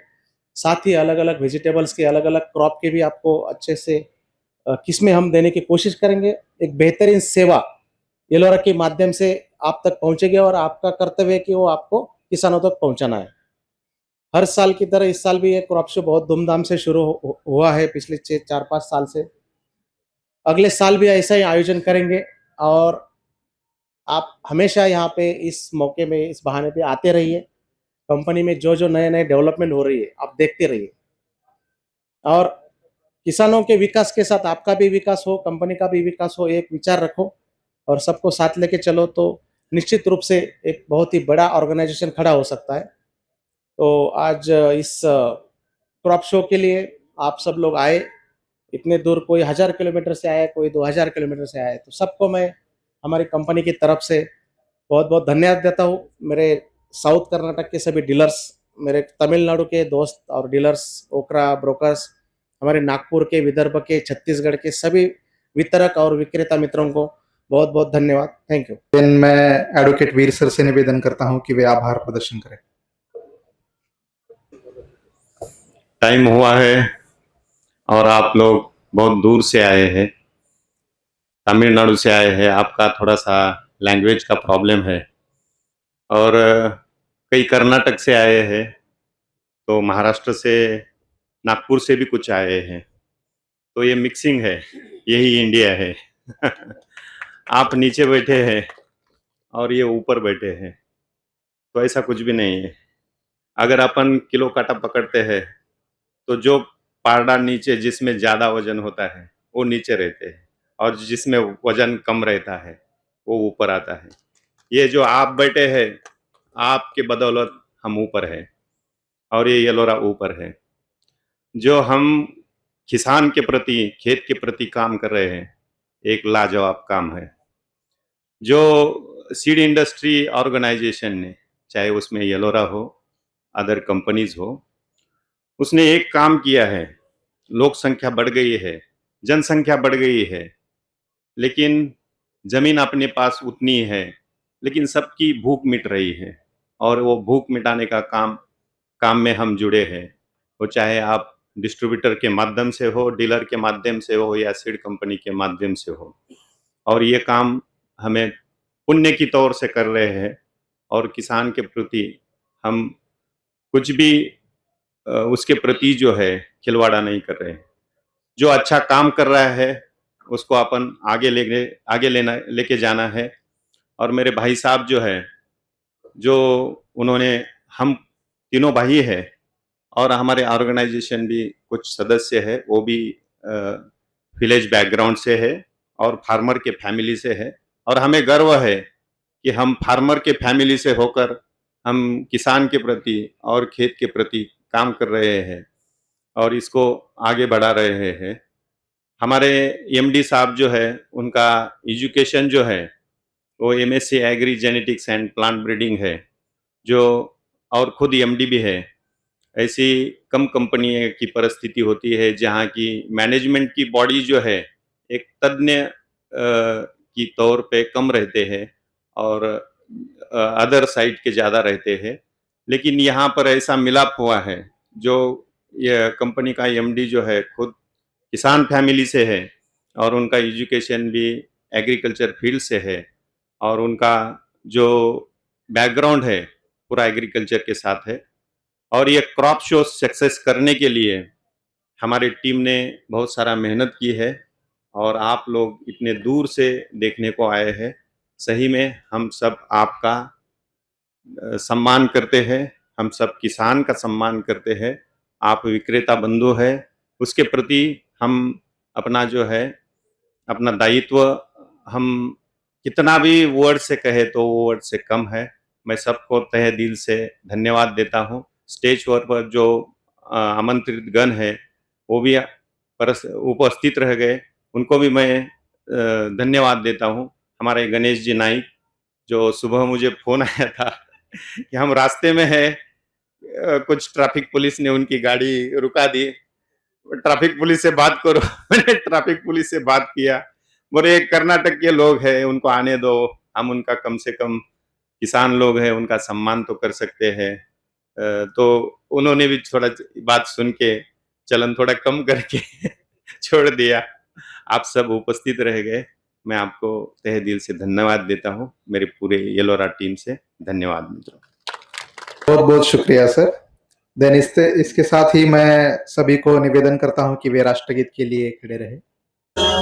साथ ही अलग अलग वेजिटेबल्स के अलग अलग क्रॉप के भी आपको अच्छे से किस्में हम देने की कोशिश करेंगे। एक बेहतरीन सेवा येलोरा के माध्यम से आप तक पहुंचेगी और आपका कर्तव्य है कि वो आपको किसानों तक पहुंचाना है। हर साल की तरह इस साल भी ये क्रॉप शो बहुत धूमधाम से शुरू हुआ है पिछले 4-5 साल से। अगले साल भी ऐसा ही आयोजन करेंगे और आप हमेशा यहाँ पे इस मौके में, इस बहाने पे आते रहिए। कंपनी में जो जो नए नए डेवलपमेंट हो रही है आप देखते रहिए, और किसानों के विकास के साथ आपका भी विकास हो, कंपनी का भी विकास हो, एक विचार रखो और सबको साथ लेके चलो तो निश्चित रूप से एक बहुत ही बड़ा ऑर्गेनाइजेशन खड़ा हो सकता है। तो आज इस क्रॉप शो के लिए आप सब लोग आए, इतने दूर, कोई 1000 किलोमीटर से आया, कोई 2000 किलोमीटर से आया, तो सबको मैं हमारी कंपनी की तरफ से बहुत बहुत धन्यवाद देता हूँ। मेरे साउथ कर्नाटक के सभी डीलर्स, मेरे तमिलनाडु के दोस्त और डीलर्स, ओकरा ब्रोकर्स, हमारे नागपुर के, विदर्भ के, छत्तीसगढ़ के सभी वितरक और विक्रेता मित्रों को बहुत बहुत धन्यवाद। Thank you. दिन मैं एडवोकेट वीर सर से निवेदन करता हूं कि वे आभार प्रदर्शन करें। टाइम हुआ है और आप लोग बहुत दूर से आए हैं, तमिलनाडु से आए हैं, आपका थोड़ा सा लैंग्वेज का प्रॉब्लम है, और कई कर्नाटक से आए हैं, तो महाराष्ट्र से, नागपुर से भी कुछ आए हैं, तो ये मिक्सिंग है, यही इंडिया है। आप नीचे बैठे हैं और ये ऊपर बैठे हैं, तो ऐसा कुछ भी नहीं है। अगर अपन किलो काटा पकड़ते हैं तो जो पारडा नीचे, जिसमें ज़्यादा वजन होता है वो नीचे रहते हैं, और जिसमें वजन कम रहता है वो ऊपर आता है। ये जो आप बैठे हैं, आपके बदौलत हम ऊपर हैं और ये येलोरा ऊपर है। जो हम किसान के प्रति, खेत के प्रति काम कर रहे हैं, एक लाजवाब काम है। जो सीड इंडस्ट्री ऑर्गेनाइजेशन ने, चाहे उसमें येलोरा हो, अदर कंपनीज हो, उसने एक काम किया है। लोक संख्या बढ़ गई है, जनसंख्या बढ़ गई है, लेकिन जमीन अपने पास उतनी है, लेकिन सबकी भूख मिट रही है, और वो भूख मिटाने का काम में हम जुड़े हैं। वो चाहे आप डिस्ट्रीब्यूटर के माध्यम से हो, डीलर के माध्यम से हो, या सीड कंपनी के माध्यम से हो, और ये काम हमें पुण्य की तौर से कर रहे हैं, और किसान के प्रति हम कुछ भी उसके प्रति जो है खिलवाड़ा नहीं कर रहे हैं। जो अच्छा काम कर रहा है उसको अपन आगे लेके जाना है। और मेरे भाई साहब जो है, जो उन्होंने, हम तीनों भाई है और हमारे ऑर्गेनाइजेशन भी कुछ सदस्य है, वो भी विलेज बैकग्राउंड से है और फार्मर के फैमिली से है, और हमें गर्व है कि हम फार्मर के फैमिली से होकर हम किसान के प्रति और खेत के प्रति काम कर रहे हैं और इसको आगे बढ़ा रहे हैं। हमारे एमडी साहब जो है, उनका एजुकेशन जो है वो MSc agri genetics and plant breeding है, जो, और खुद एमडी भी है। ऐसी कम कंपनी की परिस्थिति होती है जहाँ की मैनेजमेंट की बॉडी जो है एक तज्ञ की तौर पे कम रहते हैं और अदर साइड के ज़्यादा रहते हैं, लेकिन यहाँ पर ऐसा मिलाप हुआ है। जो ये कंपनी का एमडी जो है खुद किसान फैमिली से है और उनका एजुकेशन भी एग्रीकल्चर फील्ड से है, और उनका जो बैकग्राउंड है पूरा एग्रीकल्चर के साथ है। और ये क्रॉप शो सक्सेस करने के लिए हमारी टीम ने बहुत सारा मेहनत की है और आप लोग इतने दूर से देखने को आए हैं। सही में हम सब आपका सम्मान करते हैं, हम सब किसान का सम्मान करते हैं। आप विक्रेता बंधु है, उसके प्रति हम अपना जो है अपना दायित्व हम कितना भी वर्ड से कहे तो वो वर्ड से कम है। मैं सबको तहे दिल से धन्यवाद देता हूँ। स्टेज पर जो आमंत्रित गण है वो भी उपस्थित रह गए, उनको भी मैं धन्यवाद देता हूँ। हमारे गणेश जी नाइक, जो सुबह मुझे फोन आया था कि हम रास्ते में हैं, कुछ ट्रैफिक पुलिस ने उनकी गाड़ी रुका दी, ट्रैफिक पुलिस से बात करो। मैंने ट्रैफिक पुलिस से बात किया, बोले कर्नाटक के लोग हैं उनको आने दो, हम उनका कम से कम किसान लोग हैं उनका सम्मान तो कर सकते हैं। तो उन्होंने भी थोड़ा बात सुन के चलन थोड़ा कम करके छोड़ दिया। आप सब उपस्थित रह गए, मैं आपको तहे दिल से धन्यवाद देता हूँ। मेरे पूरे येलोरा टीम से धन्यवाद मित्रों। बहुत बहुत शुक्रिया सर। देन इसके साथ ही मैं सभी को निवेदन करता हूं कि वे राष्ट्रगीत के लिए खड़े रहे।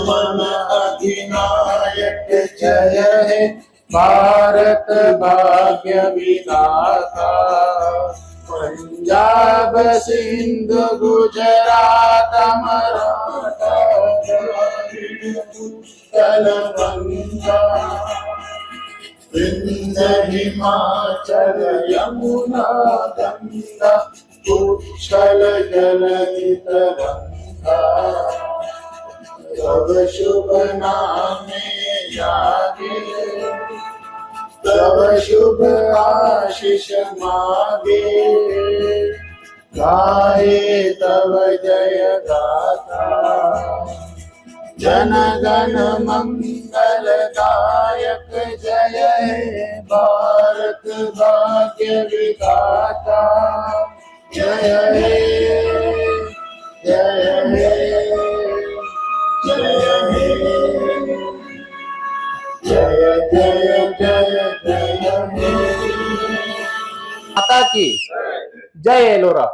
मन अधिनायक जय हे भारत भाग्य विधाता, पंजाब सिंध गुजरात मराठा उत्कल बंगा, विंध्य हिमाचल यमुना गंगा उत्कल जलधि तरंगा, तब शुभ नामे जागे, तब शुभ आशीष मागे, गाए तब जय गाथा, जन गण मंगल दायक जय हे भारत भाग्य विधाता, जय हे जय हे जय हे जय जय जय जय हे। माता की जय एलोरा।